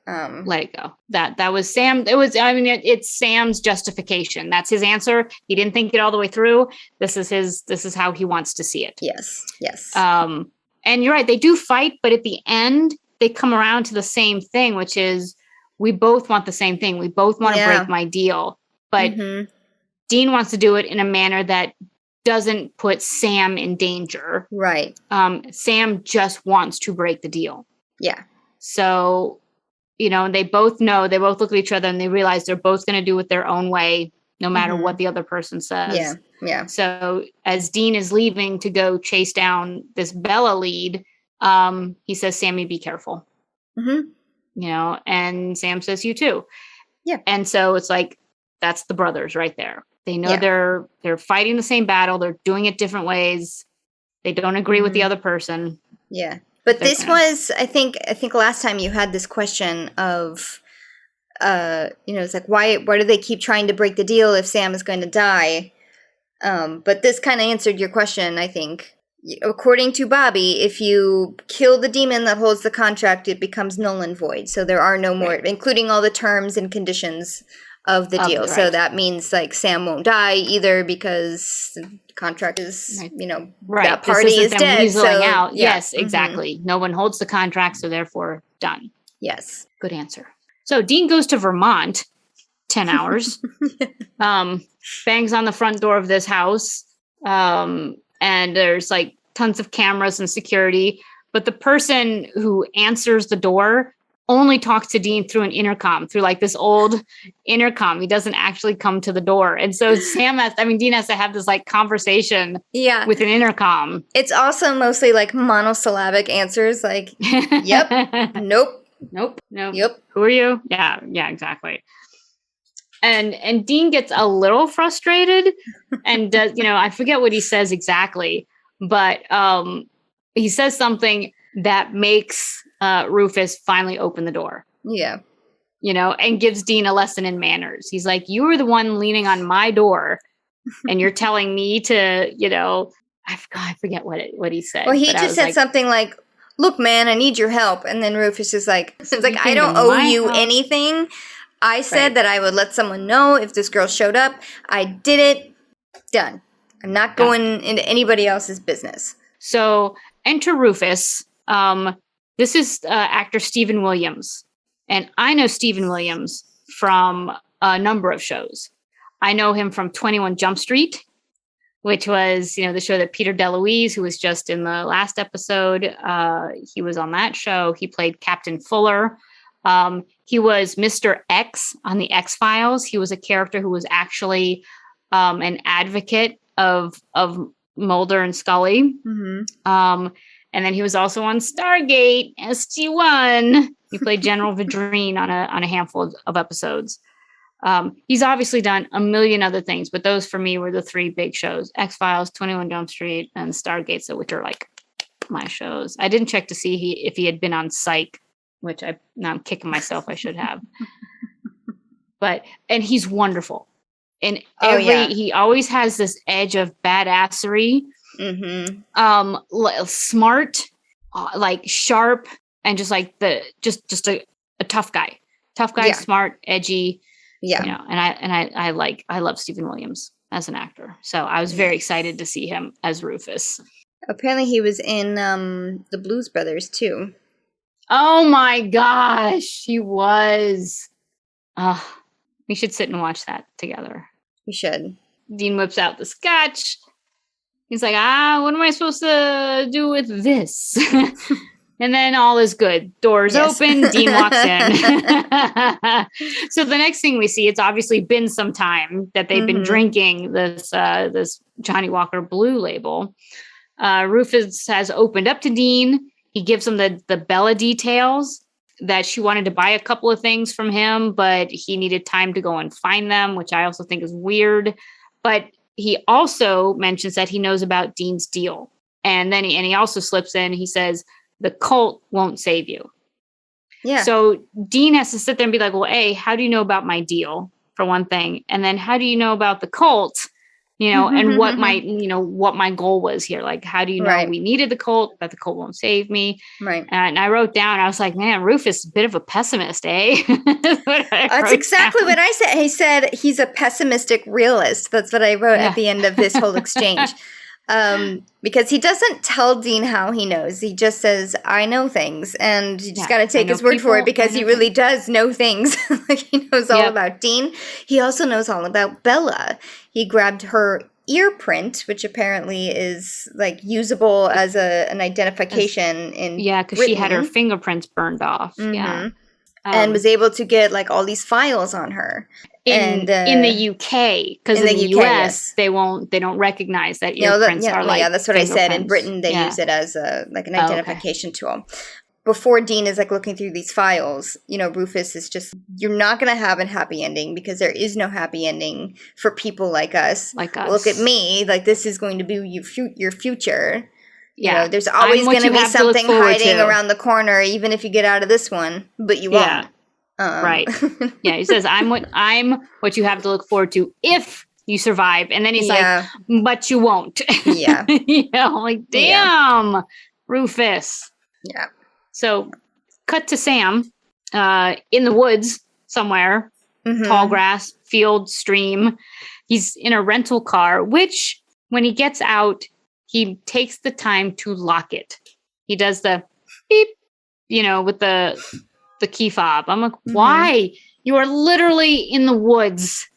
Let it go. That was Sam. It's Sam's justification. That's his answer. He didn't think it all the way through. This is how he wants to see it. Yes. Yes. And you're right. They do fight, but at the end, they come around to the same thing, which is we both want the same thing. We both want to break my deal, but Dean wants to do it in a manner that doesn't put Sam in danger. Right. Sam just wants to break the deal. Yeah. So. They both know, they both look at each other and they realize they're both going to do it their own way, no matter what the other person says. Yeah. Yeah. So as Dean is leaving to go chase down this Bella lead, he says, Sammy, be careful. Mm-hmm. And Sam says, you too. Yeah. And so it's that's the brothers right there. They know they're fighting the same battle. They're doing it different ways. They don't agree with the other person. Yeah. But this was, I think last time you had this question of, it's why do they keep trying to break the deal if Sam is going to die? But this kind of answered your question, I think. According to Bobby, if you kill the demon that holds the contract, it becomes null and void. So there are no more, including all the terms and conditions of the deal. Right. So that means Sam won't die either because the contract is, that party is dead. So, out. Yeah. Yes, exactly. No one holds the contract, so therefore done. Yes. Good answer. So Dean goes to Vermont, 10 hours, bangs on the front door of this house. And there's tons of cameras and security, but the person who answers the door only talks to Dean through an intercom, through this old intercom. He doesn't actually come to the door. And so Dean has to have this conversation with an intercom. It's also mostly monosyllabic answers yep, nope, yep. Who are you? Yeah, exactly. And Dean gets a little frustrated and does, I forget what he says exactly, but he says something that makes Rufus finally open the door. Yeah. And gives Dean a lesson in manners. He's like, you were the one leaning on my door and you're telling me to, I forget what he said. Well, he just said something like, look, man, I need your help. And then Rufus is like, I don't owe you anything. I said that I would let someone know if this girl showed up. I did it. Done. I'm not going into anybody else's business. So enter Rufus. This is actor Stephen Williams. And I know Stephen Williams from a number of shows. I know him from 21 Jump Street, which was, the show that Peter DeLuise, who was just in the last episode, he was on that show. He played Captain Fuller. He was Mr. X on the X-Files. He was a character who was actually an advocate of Mulder and Scully. And then he was also on Stargate SG-1. He played General Vadrine on a handful of episodes. He's obviously done a million other things, but those for me were the three big shows: X-Files, 21 Jump Street, and Stargate, so which are like my shows. I didn't check to see if he had been on Psych, which now I'm kicking myself. I should have. And he's wonderful. And he always has this edge of badassery. Smart, like sharp, and just like just a tough guy. Smart, edgy. Yeah. You know, and I love Stephen Williams as an actor. So I was very excited to see him as Rufus. Apparently he was in the Blues Brothers too. Oh my gosh, he was. We should sit and watch that together. We should. Dean whips out the scotch. He's like, what am I supposed to do with this? And then all is good. Doors open. Dean walks in. So the next thing we see, it's obviously been some time that they've been drinking this Johnny Walker Blue label. Rufus has opened up to Dean. He gives him the Bella details, that she wanted to buy a couple of things from him, but he needed time to go and find them, which I also think is weird. But he also mentions that he knows about Dean's deal. And then he also slips in, he says, the cult won't save you. Yeah. So Dean has to sit there and be like, well, A, how do you know about my deal, for one thing? And then how do you know about the cult? You know, and what my goal was here. Like, how do you know we needed the cult, that the cult won't save me? Right. And I wrote down, I was like, man, Rufus is a bit of a pessimist, eh? That's exactly what I said. He said he's a pessimistic realist. That's what I wrote at the end of this whole exchange. Because he doesn't tell Dean how he knows. He just says, I know things. And you just got to take his word for it, because he really does know things. Like, he knows all about Dean. He also knows all about Bella. He grabbed her ear print, which apparently is like usable as an identification in because she had her fingerprints burned off. Yeah. And was able to get like all these files on her. In the UK, because in the US they don't recognize that earprints are like that's what I said. In Britain they use it as an identification tool. Before Dean is like looking through these files, Rufus is just, you're not going to have a happy ending, because there is no happy ending for people like us. Look at me, like this is going to be your future. Yeah, there's always going to be something hiding around the corner, even if you get out of this one, but you won't. Right. Yeah, he says, I'm what you have to look forward to if you survive. And then he's like, but you won't. Yeah. Like, damn, Rufus. Yeah. So cut to Sam in the woods somewhere, tall grass, field, stream. He's in a rental car, which when he gets out, he takes the time to lock it. He does the beep, with the key fob. I'm like, why? You are literally in the woods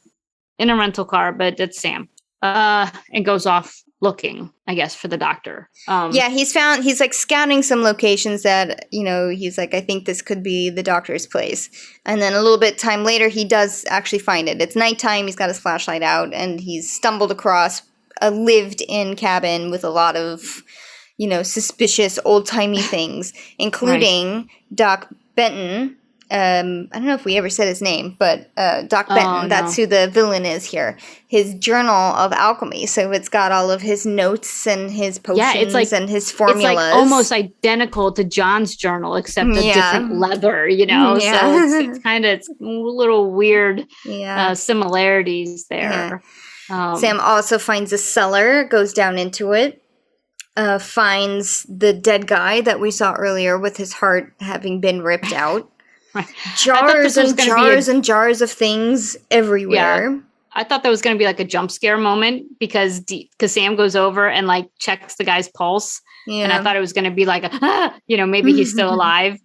in a rental car, but it's Sam. And goes off looking, I guess, for the doctor. He's like scouting some locations that, he's like, I think this could be the doctor's place. And then a little bit time later, he does actually find it. It's nighttime. He's got his flashlight out, and he's stumbled across a lived-in cabin with a lot of, suspicious old-timey things, including Doc Benton. I don't know if we ever said his name, but Doc Benton, that's who the villain is here. His journal of alchemy. So it's got all of his notes and his potions and his formulas. It's like almost identical to John's journal, except a different leather, So it's kind of little weird similarities there. Yeah. Sam also finds a cellar, goes down into it. Finds the dead guy that we saw earlier with his heart having been ripped out. Jars and jars and jars of things everywhere. Yeah. I thought that was going to be like a jump scare moment because Sam goes over and like checks the guy's pulse. Yeah. And I thought it was going to be like, maybe he's still alive.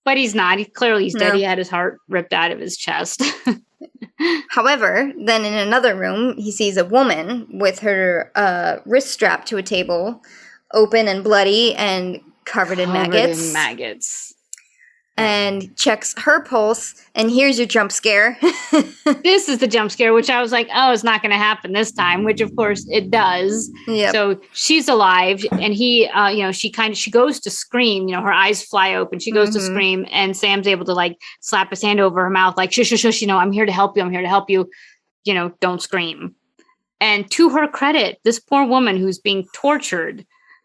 But he's not. He's dead. He had his heart ripped out of his chest. However, then in another room, he sees a woman with her wrist strapped to a table, open and bloody and covered in maggots. and checks her pulse, and here's your jump scare. This is the jump scare, which I was like, oh, it's not going to happen this time, which of course it does. Yep. So she's alive, and he, she goes to scream, her eyes fly open. She goes to scream, and Sam's able to like slap his hand over her mouth, like, shush, shush, shush, I'm here to help you. I'm here to help you. Don't scream. And to her credit, this poor woman who's being tortured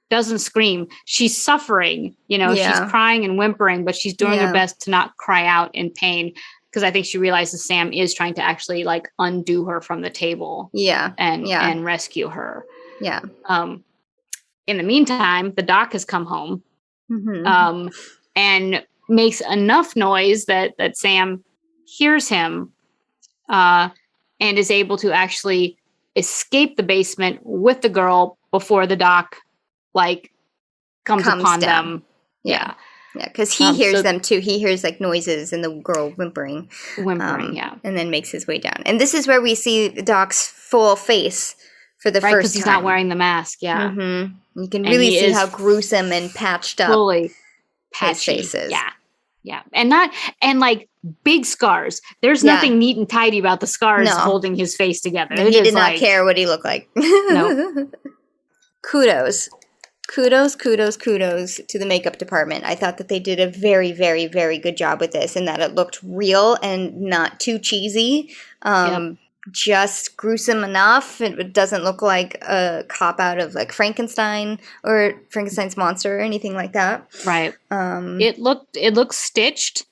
doesn't scream. She's suffering, she's crying and whimpering, but she's doing her best to not cry out in pain, because I think she realizes Sam is trying to actually like undo her from the table. And rescue her. Yeah. In the meantime, the doc has come home and makes enough noise that Sam hears him and is able to actually escape the basement with the girl before the doc like comes upon down. Them. Yeah, because he hears them too. He hears like noises and the girl whimpering, and then makes his way down. And this is where we see the doc's full face for the first time. Because he's not wearing the mask. Yeah, you can really see how gruesome and patched up fully patchy. His face is. Yeah, and like big scars. There's nothing neat and tidy about the scars holding his face together. He did not care what he looked like. No. Kudos to the makeup department. I thought that they did a very, very, very good job with this, and that it looked real and not too cheesy. Just gruesome enough. It doesn't look like a cop out of like Frankenstein or Frankenstein's monster or anything like that. Right. It looked stitched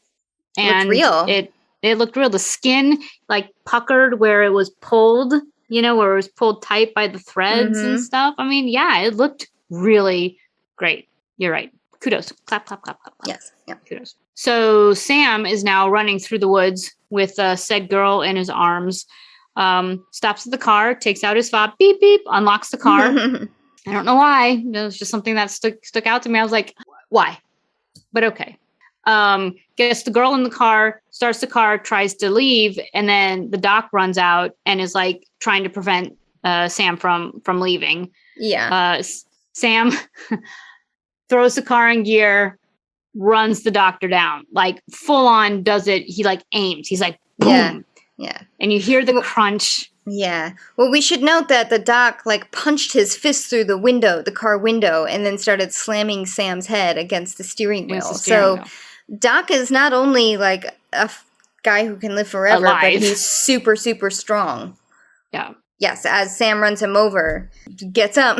and looked real. It looked real. The skin like puckered where it was pulled, where it was pulled tight by the threads and stuff. I mean, it looked really great. You're right. Kudos. Clap, clap, clap, clap, clap. Yes. Yeah. Kudos. So Sam is now running through the woods with said girl in his arms. Stops at the car, takes out his fob, beep, beep, unlocks the car. I don't know why. It was just something that stuck out to me. I was like, why? But okay. Gets the girl in the car, starts the car, tries to leave, and then the doc runs out and is like trying to prevent Sam from leaving. Yeah. Sam throws the car in gear, runs the doctor down, like full on does it. He like aims. He's like, boom. Yeah. And you hear the crunch. Yeah. Well, we should note that the doc like punched his fist through the car window, and then started slamming Sam's head against the steering wheel. Doc is not only like a guy who can live forever, but he's super, super strong. Yeah. Yes, as Sam runs him over, gets up.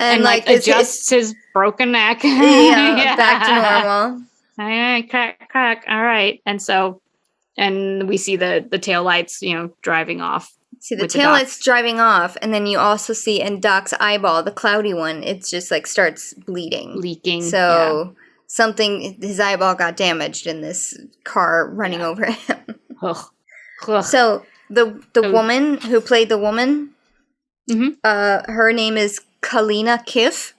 And like adjusts his broken neck. Back to normal. All right, crack. All right. And we see the taillights, driving off. See the taillights driving off, and then you also see in Doc's eyeball, the cloudy one, it's just like starts bleeding. Leaking. So his eyeball got damaged in this car running over him. So the woman who played the woman, her name is Kalina Kiff.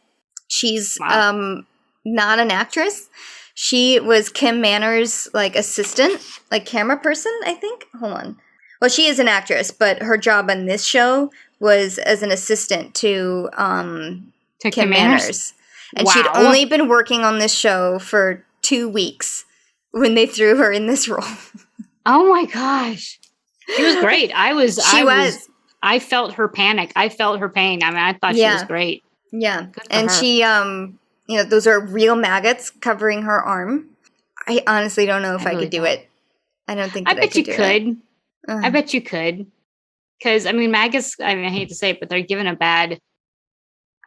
She's not an actress. She was Kim Manners' like assistant, like camera person, I think. Hold on. Well, she is an actress, but her job on this show was as an assistant to Kim Manners. And she'd only been working on this show for 2 weeks when they threw her in this role. Oh my gosh. She was great. I felt her panic. I felt her pain. I mean, I thought she was great. Yeah. And she those are real maggots covering her arm. I honestly don't know if I could do it. I don't think I could do it. I bet you could. Because, I mean, maggots, I hate to say it, but they're given a bad...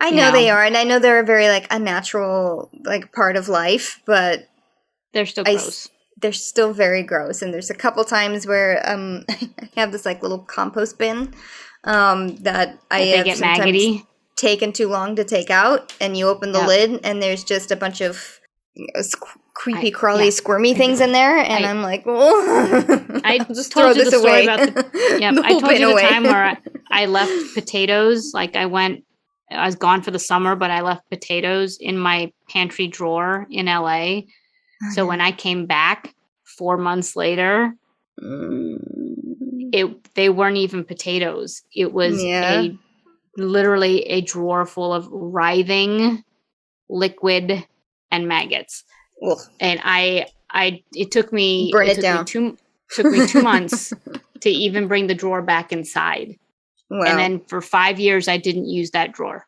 I know they are, and I know they're a very, like, unnatural, like, part of life, but... They're still gross. They're still very gross, and there's a couple times where I have this, like, little compost bin that I have get sometimes maggoty. Taken too long to take out, and you open the lid, and there's just a bunch of creepy-crawly, squirmy things in there, and I'm like, I just throw this away. I told you the time where I left potatoes. Like I was gone for the summer, but I left potatoes in my pantry drawer in LA. So when I came back 4 months later, they weren't even potatoes. It was literally a drawer full of writhing liquid and maggots. Ugh. And I It took me Burn it down. Took me 2 months to even bring the drawer back inside. Wow. And then for 5 years, I didn't use that drawer.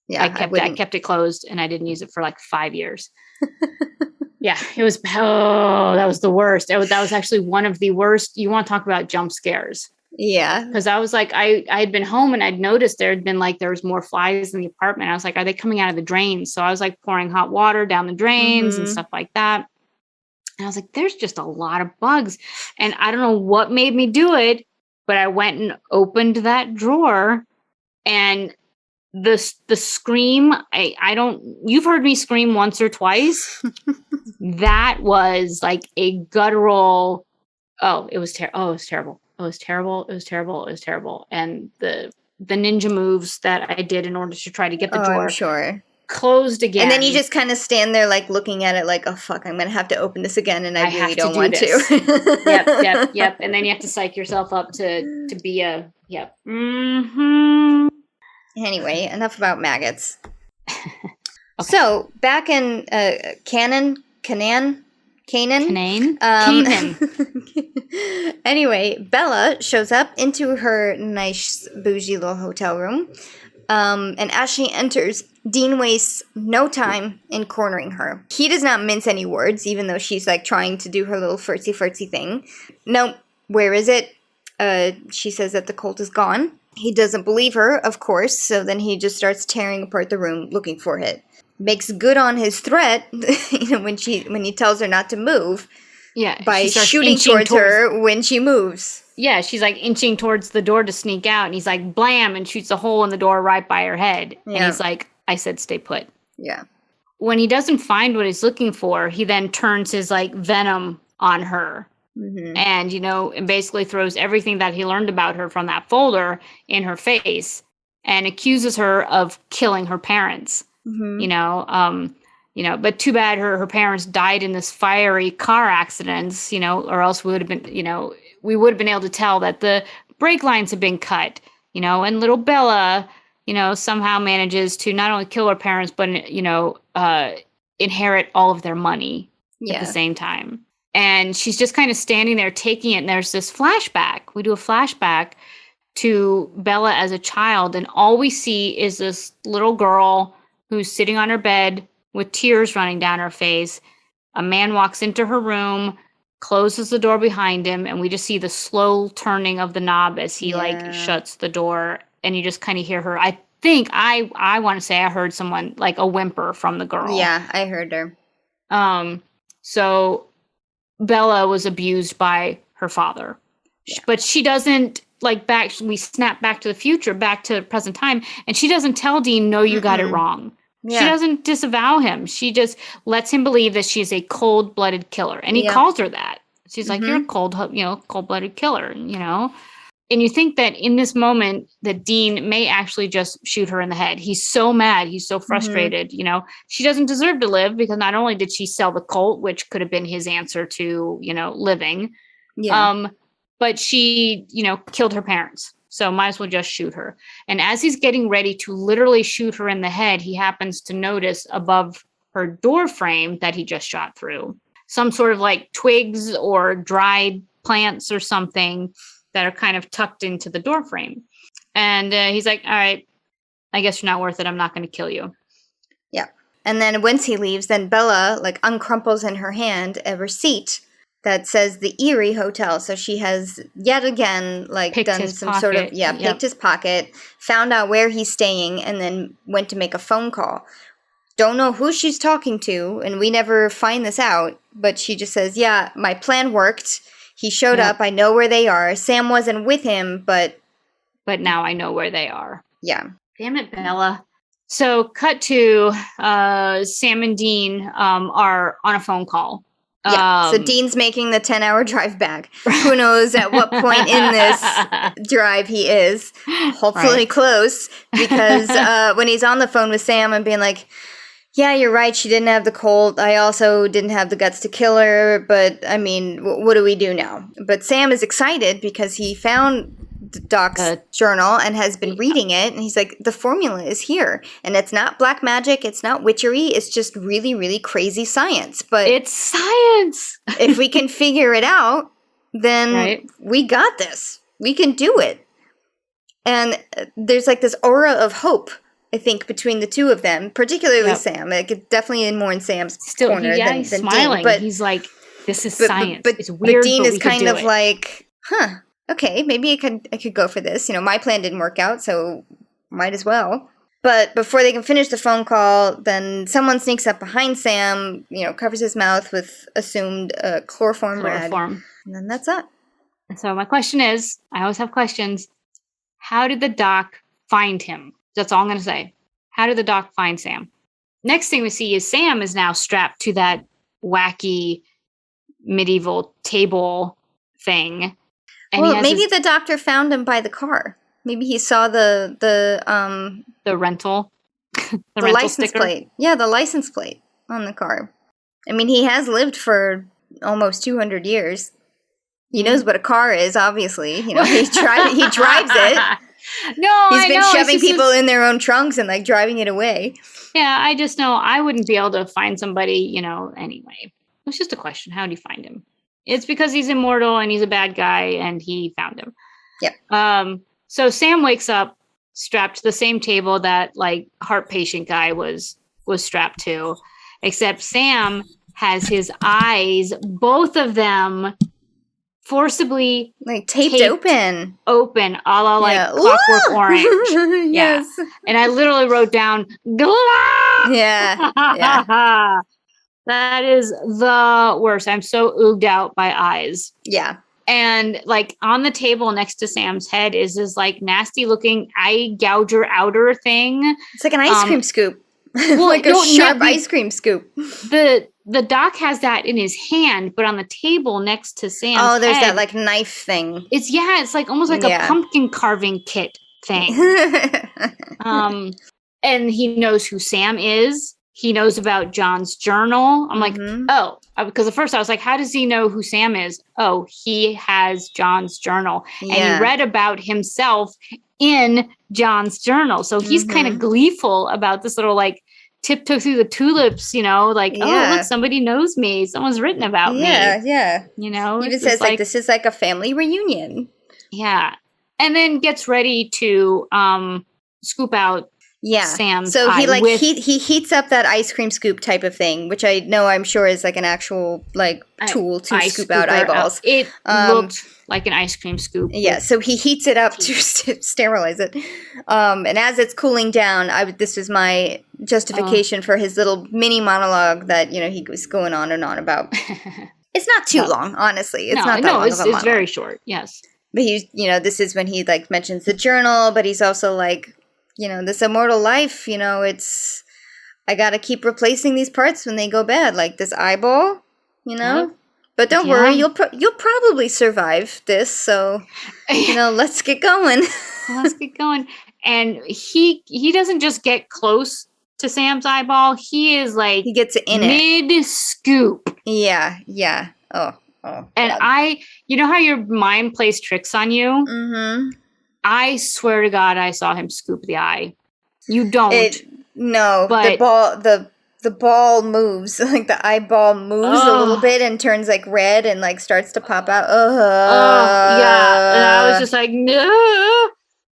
Yeah, I kept it closed, and I didn't use it for like 5 years. Yeah, it was. Oh, that was the worst. That was actually one of the worst. You want to talk about jump scares? Yeah, because I was like, I had been home and I'd noticed there was more flies in the apartment. I was like, are they coming out of the drains? So I was like pouring hot water down the drains and stuff like that. And I was like, there's just a lot of bugs, and I don't know what made me do it, but I went and opened that drawer, and the scream, I don't, you've heard me scream once or twice. That was like a guttural, it was terrible. It was terrible. It was terrible. It was terrible. It was terrible. And the ninja moves that I did in order to try to get the drawer I'm sure. Closed again. And then you just kind of stand there like looking at it like, oh fuck, I'm going to have to open this again, and I really don't want to. Yep. And then you have to psych yourself up to be a, yep. Mm-hmm. Anyway, enough about maggots. Okay. So, back in Canaan. Anyway, Bella shows up into her nice, bougie little hotel room. And as she enters, Dean wastes no time in cornering her. He does not mince any words, even though she's like trying to do her little furtsy thing. Nope. Where is it? She says that the colt is gone. He doesn't believe her, of course, so then he just starts tearing apart the room looking for it. Makes good on his threat, when he tells her not to move. Yeah, by shooting towards her when she moves. Yeah, she's like inching towards the door to sneak out, and he's like blam and shoots a hole in the door right by her head. Yeah. And he's like, I said stay put. Yeah. When he doesn't find what he's looking for, he then turns his like venom on her. Mm-hmm. And, and basically throws everything that he learned about her from that folder in her face and accuses her of killing her parents. Mm-hmm. But too bad her parents died in this fiery car accidents, or else we would have been, we would have been able to tell that the brake lines have been cut, and little Bella, somehow manages to not only kill her parents, but, inherit all of their money at the same time. And she's just kind of standing there taking it. And there's this flashback. We do a flashback to Bella as a child. And all we see is this little girl who's sitting on her bed with tears running down her face. A man walks into her room, closes the door behind him. And we just see the slow turning of the knob as he shuts the door. And you just kind of hear her. I think I want to say I heard someone like a whimper from the girl. Yeah, I heard her. So Bella was abused by her father, but she doesn't we snap back to the future, back to present time. And she doesn't tell Dean, no, you got it wrong. Yeah. She doesn't disavow him. She just lets him believe that she's a cold-blooded killer. And he calls her that. She's like, you're a cold-blooded killer, And you think that in this moment that Dean may actually just shoot her in the head. He's so mad. He's so frustrated. Mm-hmm. She doesn't deserve to live because not only did she sell the colt, which could have been his answer to, living, but she, killed her parents. So might as well just shoot her. And as he's getting ready to literally shoot her in the head, he happens to notice above her door frame that he just shot through some sort of like twigs or dried plants or something that are kind of tucked into the door frame. And he's like, all right, I guess you're not worth it. I'm not going to kill you. Yeah. And then once he leaves, then Bella uncrumples in her hand a receipt that says the Erie Hotel. So she has yet again done some pocket. Sort of, picked his pocket, found out where he's staying, and then went to make a phone call. Don't know who she's talking to, and we never find this out, but she just says, yeah, my plan worked. He showed up. I know where they are. Sam wasn't with him, but now I know where they are. Yeah. Damn it, Bella. So cut to Sam and Dean are on a phone call. Yeah. So Dean's making the 10-hour drive back. Who knows at what point in this drive he is. Hopefully close. Because when he's on the phone with Sam and being like, yeah, you're right. She didn't have the colt. I also didn't have the guts to kill her. But, I mean, what do we do now? But Sam is excited because he found Doc's journal and has been reading it. And he's like, the formula is here. And it's not black magic. It's not witchery. It's just really, really crazy science. But it's science. If we can figure it out, then we got this. We can do it. And there's like this aura of hope, I think, between the two of them, particularly Sam. Like, definitely more in Sam's corner than he's smiling. Dean. But he's like, this is science. But it's weird, Dean is kind of it. like, okay, maybe I could go for this. You know, my plan didn't work out, so might as well. But before they can finish the phone call, then someone sneaks up behind Sam, you know, covers his mouth with assumed chloroform rag. And then that's it. So my question is, I always have questions. How did the doc find him? That's all I'm going to say. How did the doc find Sam? Next thing we see is Sam is now strapped to that wacky medieval table thing. And maybe the doctor found him by the car. Maybe he saw the rental, the license sticker. Plate. Yeah, the license plate on the car. I mean, he has lived for almost 200 years. He knows what a car is. Obviously, you know, he drives it. No, he's been shoving people in their own trunks and like driving it away. Yeah, I just know I wouldn't be able to find somebody, you know. Anyway, it's just a question. How do you find him? It's because he's immortal and he's a bad guy and he found him. Yep. So Sam wakes up strapped to the same table that like heart patient guy was strapped to, except Sam has his eyes, both of them, forcibly like taped open, a la like Clockwork Orange. Yes. Yeah. And I literally wrote down, yeah. That is the worst. I'm so ooged out by eyes. Yeah. And like on the table next to Sam's head is this like nasty looking eye gouger outer thing. It's like an ice cream scoop. Well, like a sharp ice cream scoop. The doc has that in his hand, but on the table next to Sam's head. Oh, there's that like knife thing. It's like almost like a pumpkin carving kit thing. And he knows who Sam is. He knows about John's journal. I'm like, because at first I was like, how does he know who Sam is? Oh, he has John's journal. Yeah. And he read about himself in John's journal. So he's kind of gleeful about this little like tiptoe through the tulips, you know, like, oh, look, somebody knows me. Someone's written about me. Yeah. You know, he even says like, this is like a family reunion. Yeah. And then gets ready to scoop out Sam's so he like he heats up that ice cream scoop type of thing, which I'm sure is like an actual like tool to scoop out eyeballs. It looked like an ice cream scoop. Yeah, so he heats it up to sterilize it. And as it's cooling down, this was my justification for his little mini monologue that, you know, he was going on and on about. It's not too long, honestly. It's not that long of a monologue. It's very short, yes. But this is when he like mentions the journal, but he's also like, you know, this immortal life, you know, I got to keep replacing these parts when they go bad, like this eyeball, you know. Yep. But don't worry, you'll probably survive this. So, you know, let's get going. Let's get going. And he doesn't just get close to Sam's eyeball. He is like he gets in mid scoop. Yeah. Oh. And God. You know how your mind plays tricks on you? Mm-hmm. I swear to God, I saw him scoop the eye. You don't. No, but the ball moves. Like the eyeball moves a little bit and turns like red and like starts to pop out. Yeah. And I was just like, no.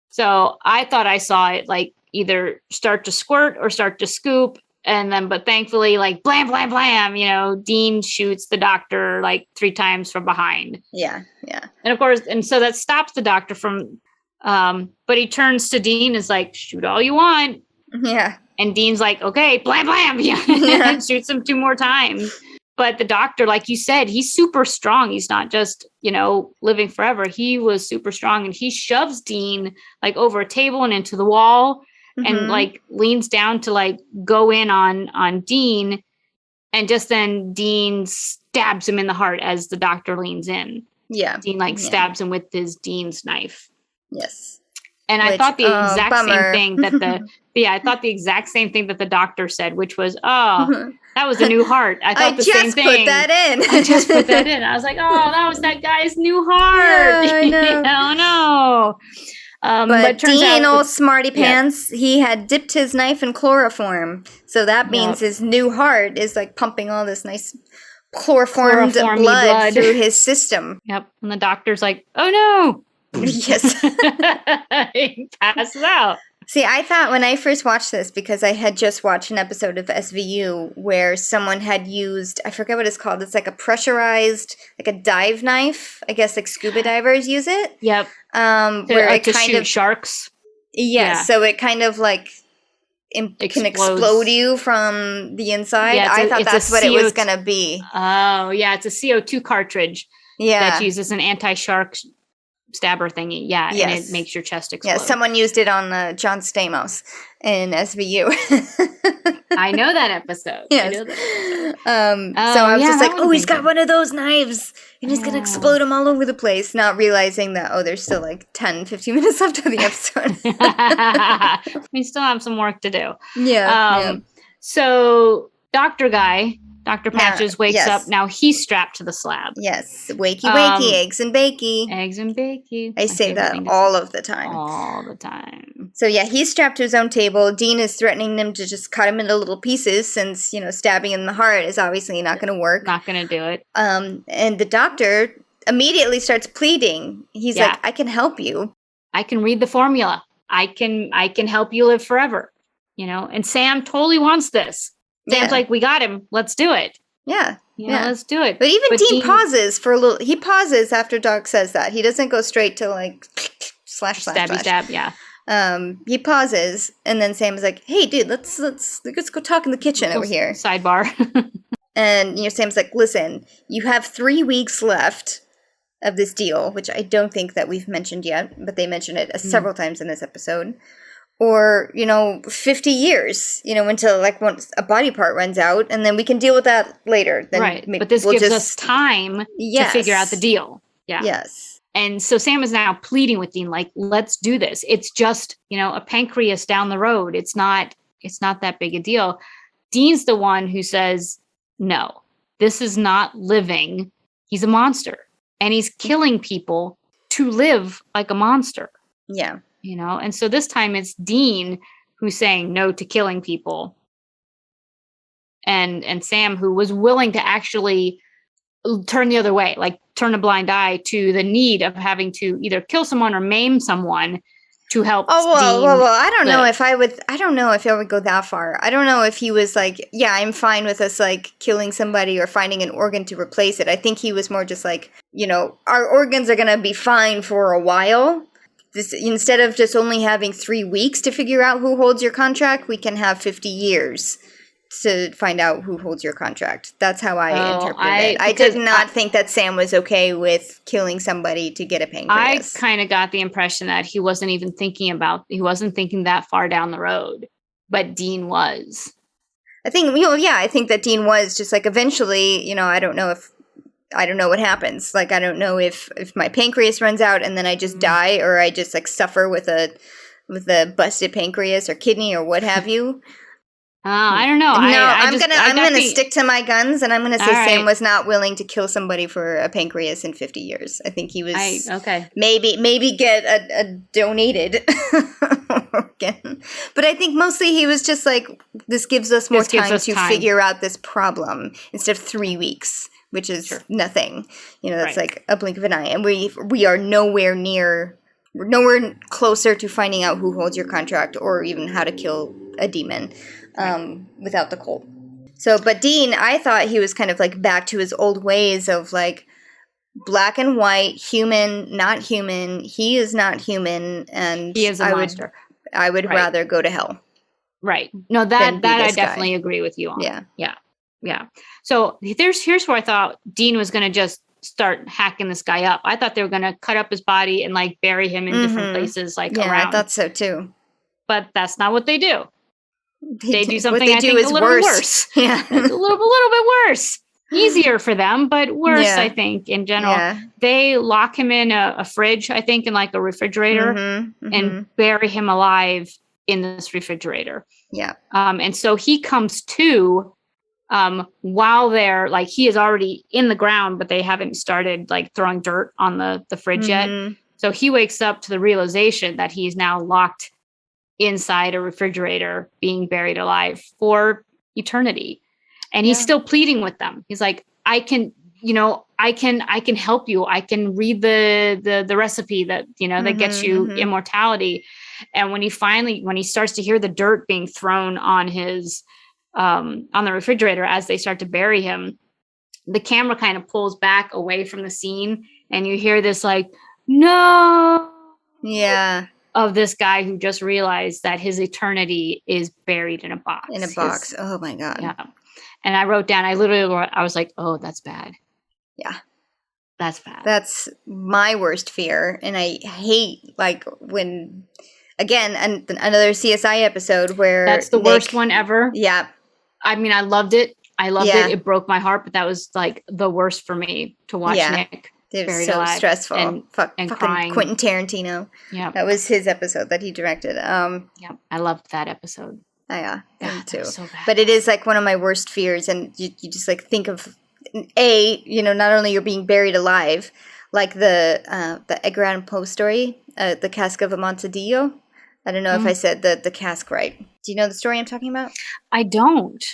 So I thought I saw it like either start to squirt or start to scoop. And then, but thankfully, like blam, blam, blam, you know, Dean shoots the doctor like 3 times from behind. Yeah. And of course, and so that stops the doctor from, but he turns to Dean and is like, shoot all you want. Yeah. And Dean's like, okay, blam, blam. And shoots him 2 more times. But the doctor, like you said, he's super strong. He's not just, you know, living forever. He was super strong. And he shoves Dean like over a table and into the wall and like leans down to like go in on Dean. And just then Dean stabs him in the heart as the doctor leans in. Yeah. Dean like stabs him with his Dean's knife. Yes. And I thought the exact same thing that I thought the exact same thing that the doctor said, which was, oh, that was a new heart. I thought the same thing. I just put that in. I was like, oh, that was that guy's new heart. Yeah, I know. Oh, no. But Dean, old smarty pants, he had dipped his knife in chloroform. So that means his new heart is like pumping all this nice chloroformed blood through his system. Yep. And the doctor's like, oh, no. Yes. He passes out. See, I thought when I first watched this, because I had just watched an episode of SVU where someone had used, I forget what it's called. It's like a pressurized, like a dive knife. I guess like scuba divers use it. Yep. Where it to kind shoot of sharks. Yes. Yeah, so it kind of like can explode you from the inside. Yeah, I thought that's what it was going to be. Oh, yeah. It's a CO2 cartridge. Yeah. That uses an anti-shark stabber thingy. Yeah. Yes. And it makes your chest explode. Yeah. Someone used it on John Stamos in SVU. I know that episode. Yes. I know that episode. So I was just like, he's got one of those knives and he's going to explode them all over the place. Not realizing that, there's still like 10, 15 minutes left of the episode. We still have some work to do. Yeah. So Dr. Patches wakes up. Now he's strapped to the slab. Yes. Wakey, eggs and bakey. Eggs and bakey. I say that all of the time. All the time. So yeah, he's strapped to his own table. Dean is threatening him to just cut him into little pieces since, stabbing in the heart is obviously not going to work. Not going to do it. And the doctor immediately starts pleading. He's like, I can help you. I can read the formula. I can help you live forever. And Sam totally wants this. Sam's like, we got him. Let's do it. Yeah. Let's do it. But even Dean pauses for a little. He pauses after Doc says that. He doesn't go straight to like slash. Stab, yeah. He pauses, and then Sam is like, hey, dude, let's go talk in the kitchen over here. Sidebar. And, Sam's like, listen, you have 3 weeks left of this deal, which I don't think that we've mentioned yet, but they mention it several times in this episode. Or, 50 years, until like once a body part runs out, and then we can deal with that later. Then right. But this gives us time to figure out the deal. Yeah. Yes. And so Sam is now pleading with Dean, like, let's do this. It's just, a pancreas down the road. It's not that big a deal. Dean's the one who says, no, this is not living. He's a monster. And he's killing people to live like a monster. Yeah. And so this time it's Dean who's saying no to killing people. And Sam, who was willing to actually turn the other way, like turn a blind eye to the need of having to either kill someone or maim someone to help. Well, I don't know if I would go that far. I don't know if he was like, yeah, I'm fine with us like killing somebody or finding an organ to replace it. I think he was more just like, our organs are going to be fine for a while. Instead of just only having 3 weeks to figure out who holds your contract, we can have 50 years to find out who holds your contract. That's how I interpreted it. I did not think that Sam was okay with killing somebody to get a pancreas. I kind of got the impression that he wasn't thinking that far down the road, but Dean was. I think that Dean was just like eventually, I don't know what happens. Like, I don't know if my pancreas runs out and then I just die, or I just like suffer with a busted pancreas or kidney or what have you. I don't know. No, I'm gonna stick to my guns, and I'm gonna say Sam was not willing to kill somebody for a pancreas in 50 years. I think he was maybe get a donated organ, but I think mostly he was just like, this gives us more time to figure out this problem instead of 3 weeks. Which is nothing, that's like a blink of an eye. And we are nowhere closer to finding out who holds your contract or even how to kill a demon without the cult. So, but Dean, I thought he was kind of like back to his old ways of like black and white, human, not human. He is not human. And he is a monster. I would rather go to hell. Right. No, that I definitely agree with you on. Yeah. Yeah. Yeah. So here's where I thought Dean was going to just start hacking this guy up. I thought they were going to cut up his body and like bury him in different places, like around. Yeah, I thought so too. But that's not what they do. They do something I think a little worse. Yeah, a little bit worse. easier for them, but worse, I think, in general. Yeah. They lock him in a fridge, I think, in like a refrigerator, and bury him alive in this refrigerator. Yeah. And so he comes to while they're like, he is already in the ground, but they haven't started like throwing dirt on the fridge yet. So he wakes up to the realization that he's now locked inside a refrigerator being buried alive for eternity. And he's still pleading with them. He's like, I can help you. I can read the recipe that, that gets you immortality. And when he starts to hear the dirt being thrown on his, on the refrigerator, as they start to bury him, the camera kind of pulls back away from the scene and you hear this like, no. Yeah. Of this guy who just realized that his eternity is buried in a box. Oh my God. Yeah. And I wrote down, I was like, oh, that's bad. Yeah. That's bad. That's my worst fear. And I hate, like, when, again, another CSI episode where that's the worst one ever. Yeah. I mean, I loved it. it. It broke my heart, but that was, like, the worst for me to watch Nick it was buried so alive stressful. And fucking crying. Quentin Tarantino. Yeah. That was his episode that he directed. Yeah. I loved that episode. Yeah, me too. So bad. But it is like one of my worst fears, and you just like think of not only you're being buried alive, like the Edgar Allan Poe story, the Cask of Amontillado. I don't know if I said the cask right. Do you know the story I'm talking about? I don't.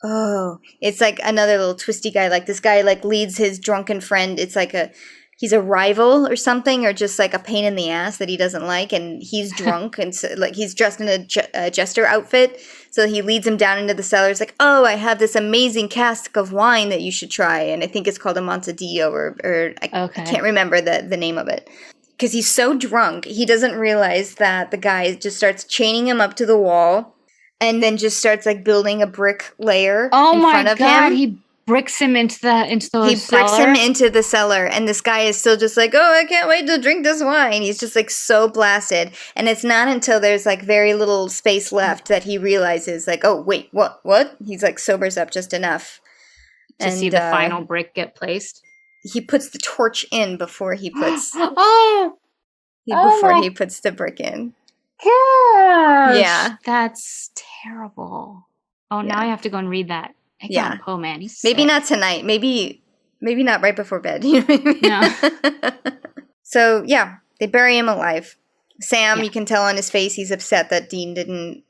Oh, it's like another little twisty guy. Like this guy like leads his drunken friend. It's like he's a rival or something, or just like a pain in the ass that he doesn't like, and he's drunk and so, like he's dressed in a jester outfit, so he leads him down into the cellar. It's like, oh, I have this amazing cask of wine that you should try, and I think it's called Amontillado, or I can't remember the name of it, because he's so drunk he doesn't realize that the guy just starts chaining him up to the wall, and then just starts like building a brick layer in front of him. He bricks him into the cellar. He bricks him into the cellar, and this guy is still just like, oh, I can't wait to drink this wine. He's just like so blasted, and it's not until there's like very little space left that he realizes like, oh wait, what? He's like sobers up just enough to see the final brick get placed. He puts the torch in before he puts he puts the brick in. Gosh, yeah, that's terrible. Oh, now I have to go and read that. Poe, man, he's maybe sick. Not tonight. Maybe not right before bed. You know what I mean? So yeah, they bury him alive. Sam, you can tell on his face, he's upset that Dean didn't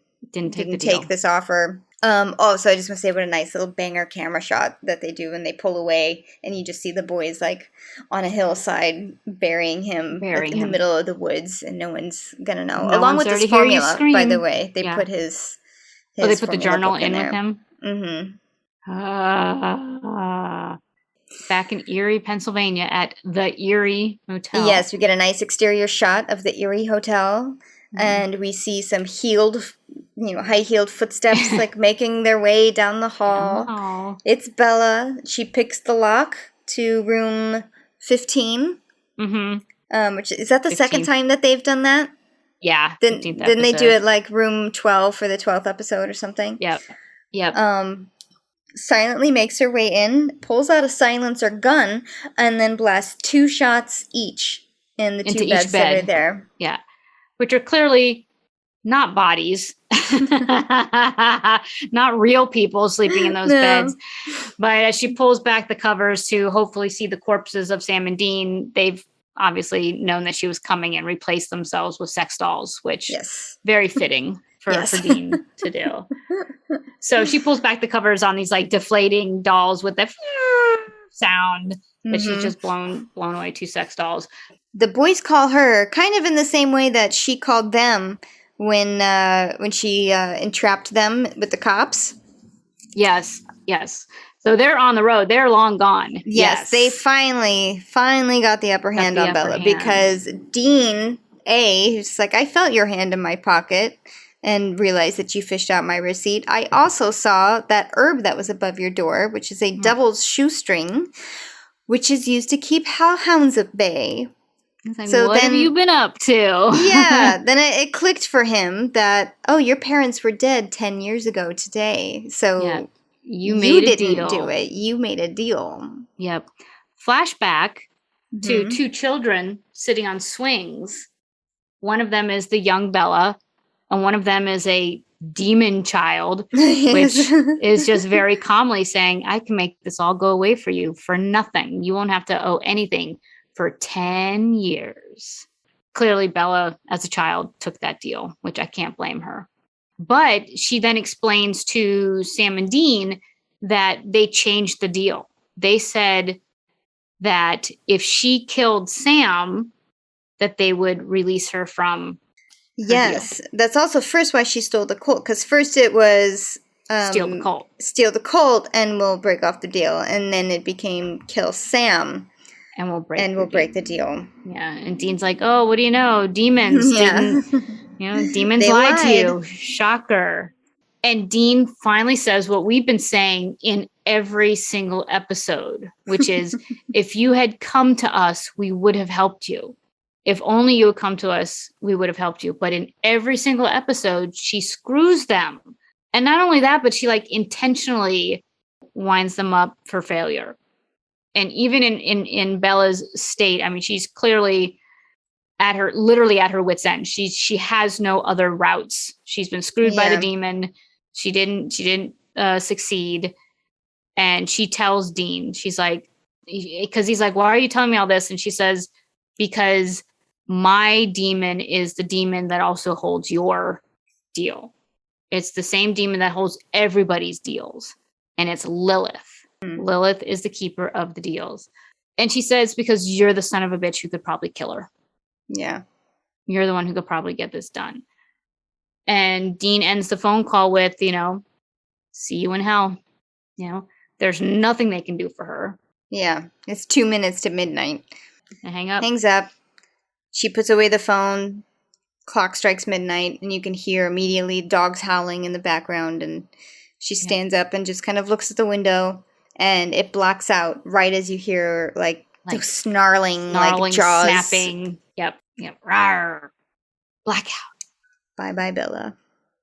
take this offer. So I just want to say what a nice little banger camera shot that they do when they pull away, and you just see the boys like on a hillside burying him in the middle of the woods, and no one's gonna know. Along with his formula, by the way, they put his they put the journal in with him. Mm-hmm. Back in Erie, Pennsylvania, at the Erie Motel. Yes, we get a nice exterior shot of the Erie Hotel, and we see some high-heeled footsteps like making their way down the hall. Oh. It's Bella. She picks the lock to room 15. Mm-hmm. Which is that the 15th. Second time that they've done that? Yeah. Didn't they do it like room 12 for the 12th episode or something? Yep. Silently makes her way in, pulls out a silencer gun, and then blasts 2 shots each in the into 2 beds that are there. Yeah. Which are clearly not bodies. Not real people sleeping in those beds. But as she pulls back the covers to hopefully see the corpses of Sam and Dean, they've obviously known that she was coming and replaced themselves with sex dolls, which very fitting for Dean to do. So she pulls back the covers on these like deflating dolls with the sound that she's just blown away 2 sex dolls. The boys call her kind of in the same way that she called them when she entrapped them with the cops. Yes. So they're on the road. They're long gone. Yes. They finally got the upper hand on Bella because Dean, who's like, I felt your hand in my pocket and realized that you fished out my receipt. I also saw that herb that was above your door, which is a devil's shoestring, which is used to keep hellhounds at bay. Like, so what have you been up to? Yeah, then it clicked for him that, your parents were dead 10 years ago today. So You didn't do it. You made a deal. Yep. Flashback to two children sitting on swings. One of them is the young Bella, and one of them is a demon child, which is just very calmly saying, I can make this all go away for you for nothing. You won't have to owe anything for 10 years. Clearly, Bella, as a child, took that deal, which I can't blame her. But she then explains to Sam and Dean that they changed the deal. They said that if she killed Sam, that they would release her from her yes. deal. That's also first why she stole the colt. Because first it was... steal the colt. Steal the colt and we'll break off the deal. And then it became kill Sam. And we'll break the deal. Yeah, and Dean's like, oh, what do you know? Demons didn't, demons lied to you. Shocker. And Dean finally says what we've been saying in every single episode, which is, if you had come to us, we would have helped you. If only you had come to us, we would have helped you. But in every single episode, she screws them. And not only that, but she intentionally winds them up for failure. And even in Bella's state, I mean, she's clearly literally at her wit's end. She has no other routes. She's been screwed by the demon. She didn't succeed. And she tells Dean, she's like, because he's like, why are you telling me all this? And she says, because my demon is the demon that also holds your deal. It's the same demon that holds everybody's deals. And it's Lilith. Lilith is the keeper of the deals. And she says, because you're the son of a bitch who could probably kill her. Yeah. You're the one who could probably get this done. And Dean ends the phone call with, see you in hell. There's nothing they can do for her. Yeah. It's 2 minutes to midnight. And hang up. Hangs up. She puts away the phone. Clock strikes midnight. And you can hear immediately dogs howling in the background. And she stands up and just kind of looks at the window. And it blacks out right as you hear, those snarling jaws. Snapping. Yep. Rawr. Blackout. Bye-bye, Bella.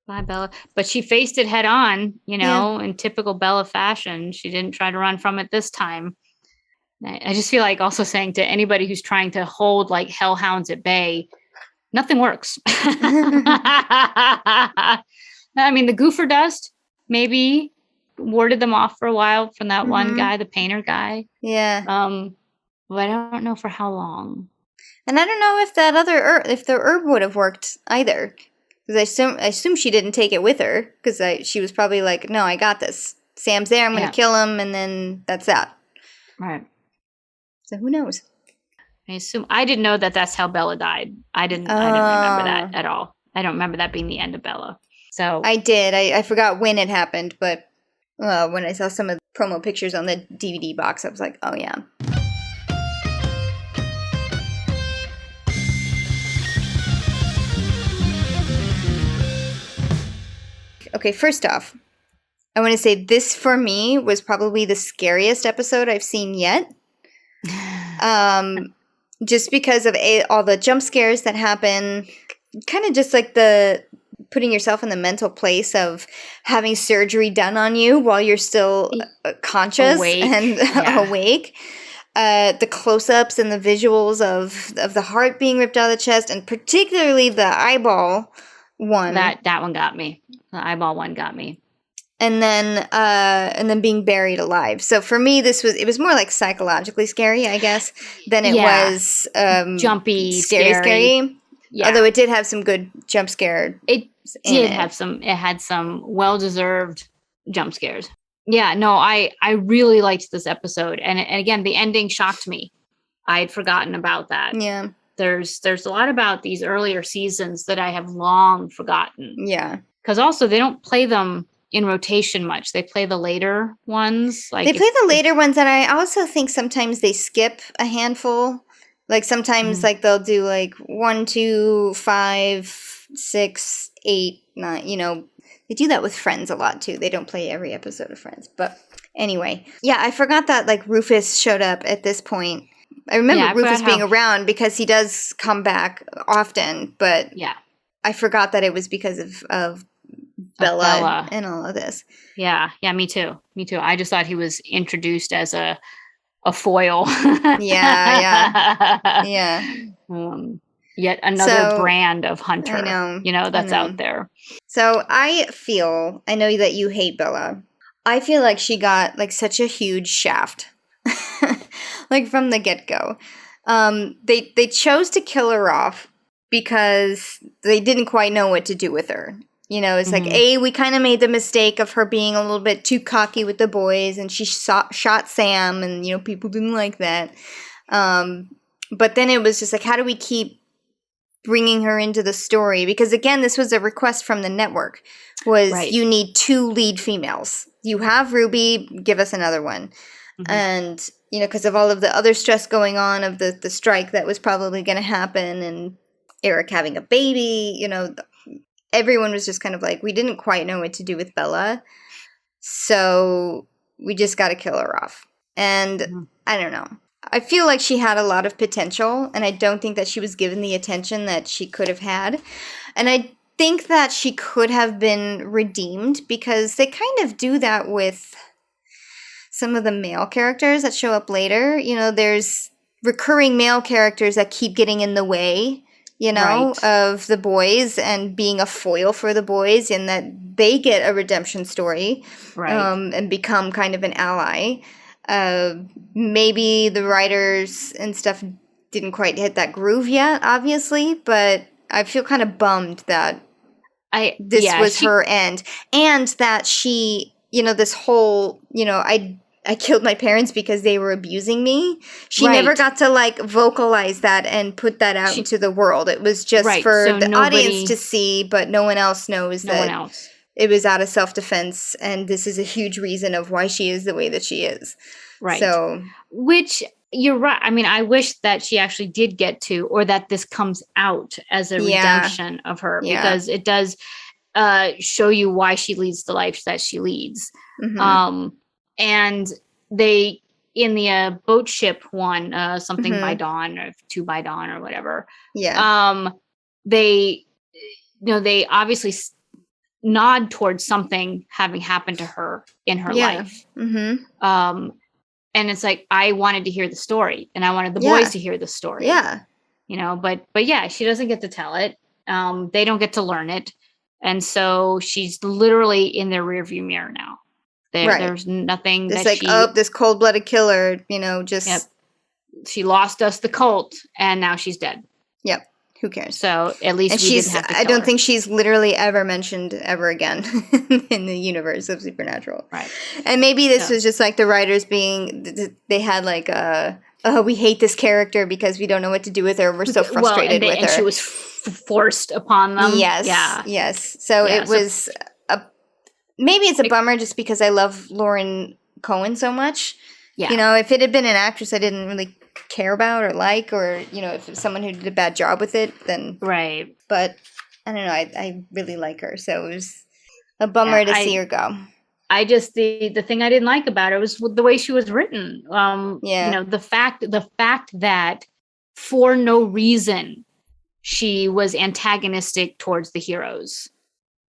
Bye, Bella. But she faced it head on, in typical Bella fashion. She didn't try to run from it this time. I just feel like also saying to anybody who's trying to hold, hellhounds at bay, nothing works. I mean, the goofer dust, maybe warded them off for a while from that one guy, the painter guy. Yeah. But I don't know for how long. And I don't know if that other if the herb would have worked either, because I assume she didn't take it with her, because she was probably like, no, I got this. Sam's there. I'm going to kill him, and then that's that. Right. So who knows? I assume I didn't know that that's how Bella died. I didn't remember that at all. I don't remember that being the end of Bella. So I did. I forgot when it happened, but when I saw some of the promo pictures on the DVD box, I was like, oh, yeah. Okay, first off, I want to say this, for me, was probably the scariest episode I've seen yet. Just because of all the jump scares that happen, kind of just the putting yourself in the mental place of having surgery done on you while you're still conscious and awake. The close-ups and the visuals of the heart being ripped out of the chest, and particularly the eyeball one. That one got me. The eyeball one got me. And then being buried alive. So for me, it was more psychologically scary, I guess, than it was jumpy, scary. Yeah. Although it did have some good jump scare. It had some well-deserved jump scares. Yeah, no, I really liked this episode. And again, the ending shocked me. I had forgotten about that. Yeah. There's a lot about these earlier seasons that I have long forgotten. Yeah. Because also they don't play them in rotation much. They play the later ones. They play the later ones, and I also think sometimes they skip a handful. Sometimes they'll do 1, 2, 5, 6, 8, 9, They do that with Friends a lot too. They don't play every episode of Friends. But anyway, yeah, I forgot that Rufus showed up at this point. I remember Rufus being around because he does come back often, but I forgot that it was because of Bella and all of this. Yeah, me too. I just thought he was introduced as a foil. Yeah. Yet another brand of hunter. I know. That's out there. So I know that you hate Bella. I feel like she got like such a huge shaft, like from the get-go. They chose to kill her off because they didn't quite know what to do with her. It's like, we kind of made the mistake of her being a little bit too cocky with the boys, and she shot Sam, and, people didn't like that. But then it was just like, how do we keep bringing her into the story? Because, again, this was a request from the network, you need 2 lead females. You have Ruby, give us another one. And, because of all of the other stress going on of the strike that was probably going to happen, and Eric having a baby, everyone was just kind of like, we didn't quite know what to do with Bella, so we just got to kill her off. And I don't know. I feel like she had a lot of potential, and I don't think that she was given the attention that she could have had. And I think that she could have been redeemed, because they kind of do that with some of the male characters that show up later. There's recurring male characters that keep getting in the way, of the boys and being a foil for the boys, and that they get a redemption story, and become kind of an ally. Maybe the writers and stuff didn't quite hit that groove yet, obviously, but I feel kind of bummed that this was her end, and that she, this whole, I killed my parents because they were abusing me. She never got to like vocalize that and put that out into the world. It was just for the audience to see, but no one else knows it was out of self-defense, and this is a huge reason of why she is the way that she is. Right. So, which you're right. I mean, I wish that she actually did get to, or that this comes out as a redemption of her, because it does show you why she leads the life that she leads. And they, in the boat ship one, something by dawn, or 2 by dawn, or whatever. They obviously nod towards something having happened to her in her life. And it's like, I wanted to hear the story, and I wanted the boys to hear the story. But yeah, she doesn't get to tell it. They don't get to learn it. And so she's literally in their rearview mirror now. There's nothing it's that like, this cold-blooded killer, just... She lost us the cult, and now she's dead. Yep. Who cares? So at least we didn't have to kill I don't her. think she's literally ever mentioned ever again in the universe of Supernatural. Right. And maybe this was just like the writers they had like we hate this character because we don't know what to do with her. We're so frustrated with her. And she was forced upon them. Yes. Yeah. Yes. So it was maybe it's a bummer just because I love Lauren Cohen so much. Yeah. If it had been an actress I didn't really care about or like, or, if it was someone who did a bad job with it, then... Right. But, I don't know, I really like her, so it was a bummer to see her go. I just, the thing I didn't like about her was the way she was written. The fact that for no reason she was antagonistic towards the heroes.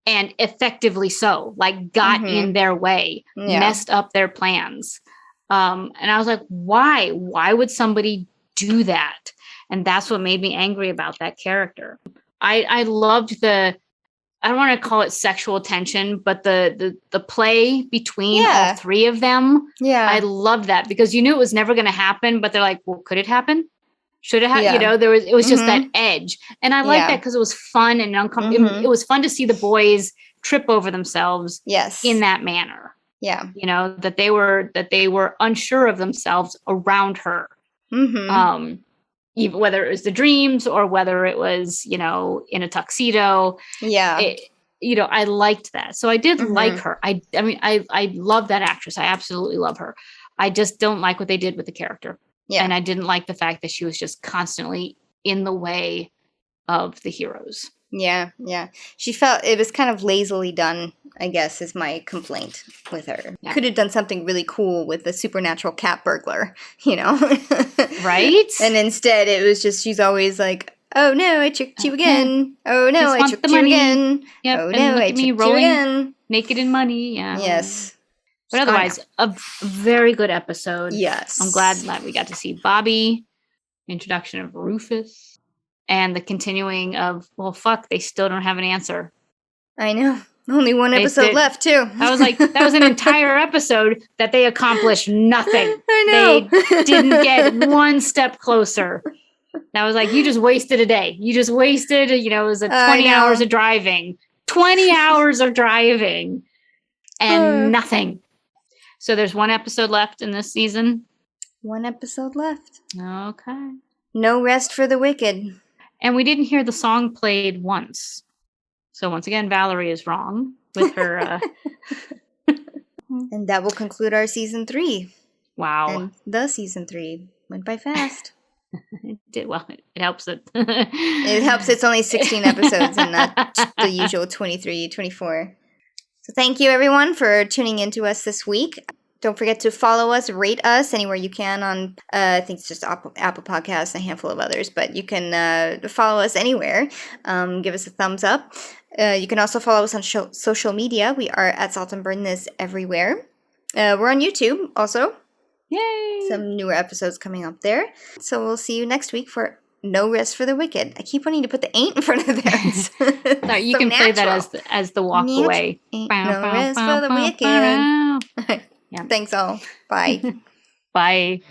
And effectively so, like got in their way, messed up their plans. And I was like, why? Why would somebody do that? And that's what made me angry about that character. I loved I don't want to call it sexual tension, but the play between all 3 of them. Yeah. I loved that because you knew it was never going to happen, but they're like, well, could it happen? Should it happen? It was just that edge. And I liked that because it was fun and uncomfortable. It was fun to see the boys trip over themselves in that manner. Yeah. That they were unsure of themselves around her. Even whether it was the dreams or whether it was, in a tuxedo. Yeah. I liked that. So I did like her. I mean, I love that actress. I absolutely love her. I just don't like what they did with the character. Yeah. And I didn't like the fact that she was just constantly in the way of the heroes. Yeah, yeah. She felt it was kind of lazily done, I guess, is my complaint with her. Yeah. Could have done something really cool with the supernatural cat burglar, Right? And instead it was just, she's always like, Oh no, I tricked you again. Oh no, I tricked you again. Yep. Oh no, I tricked you again. Naked in money. Yeah. Yes. But otherwise, a very good episode. Yes. I'm glad that we got to see Bobby, introduction of Rufus, and the continuing of, well, fuck, they still don't have an answer. I know. Only one episode left, too. I was like, that was an entire episode that they accomplished nothing. I know. They didn't get one step closer. That was like, you just wasted a day. You just wasted, it was 20 hours of driving. 20 hours of driving and nothing. So there's one episode left in this season. One episode left. Okay. No rest for the wicked. And we didn't hear the song played once. So once again, Valerie is wrong with her. And that will conclude our season 3. Wow. And the season 3 went by fast. It did well. It helps that it helps. It's only 16 episodes and not the usual 23, 24. So thank you, everyone, for tuning in to us this week. Don't forget to follow us, rate us anywhere you can on, I think it's just Apple Podcasts and a handful of others, but you can follow us anywhere. Give us a thumbs up. You can also follow us on social media. We are at Salt and Burn This everywhere. We're on YouTube also. Yay! Some newer episodes coming up there. So we'll see you next week for No Rest for the Wicked. I keep wanting to put the ain't in front of there. Sorry, you can play that as the walk away. Ain't no rest for the wicked. Yeah. Thanks all. Bye. Bye.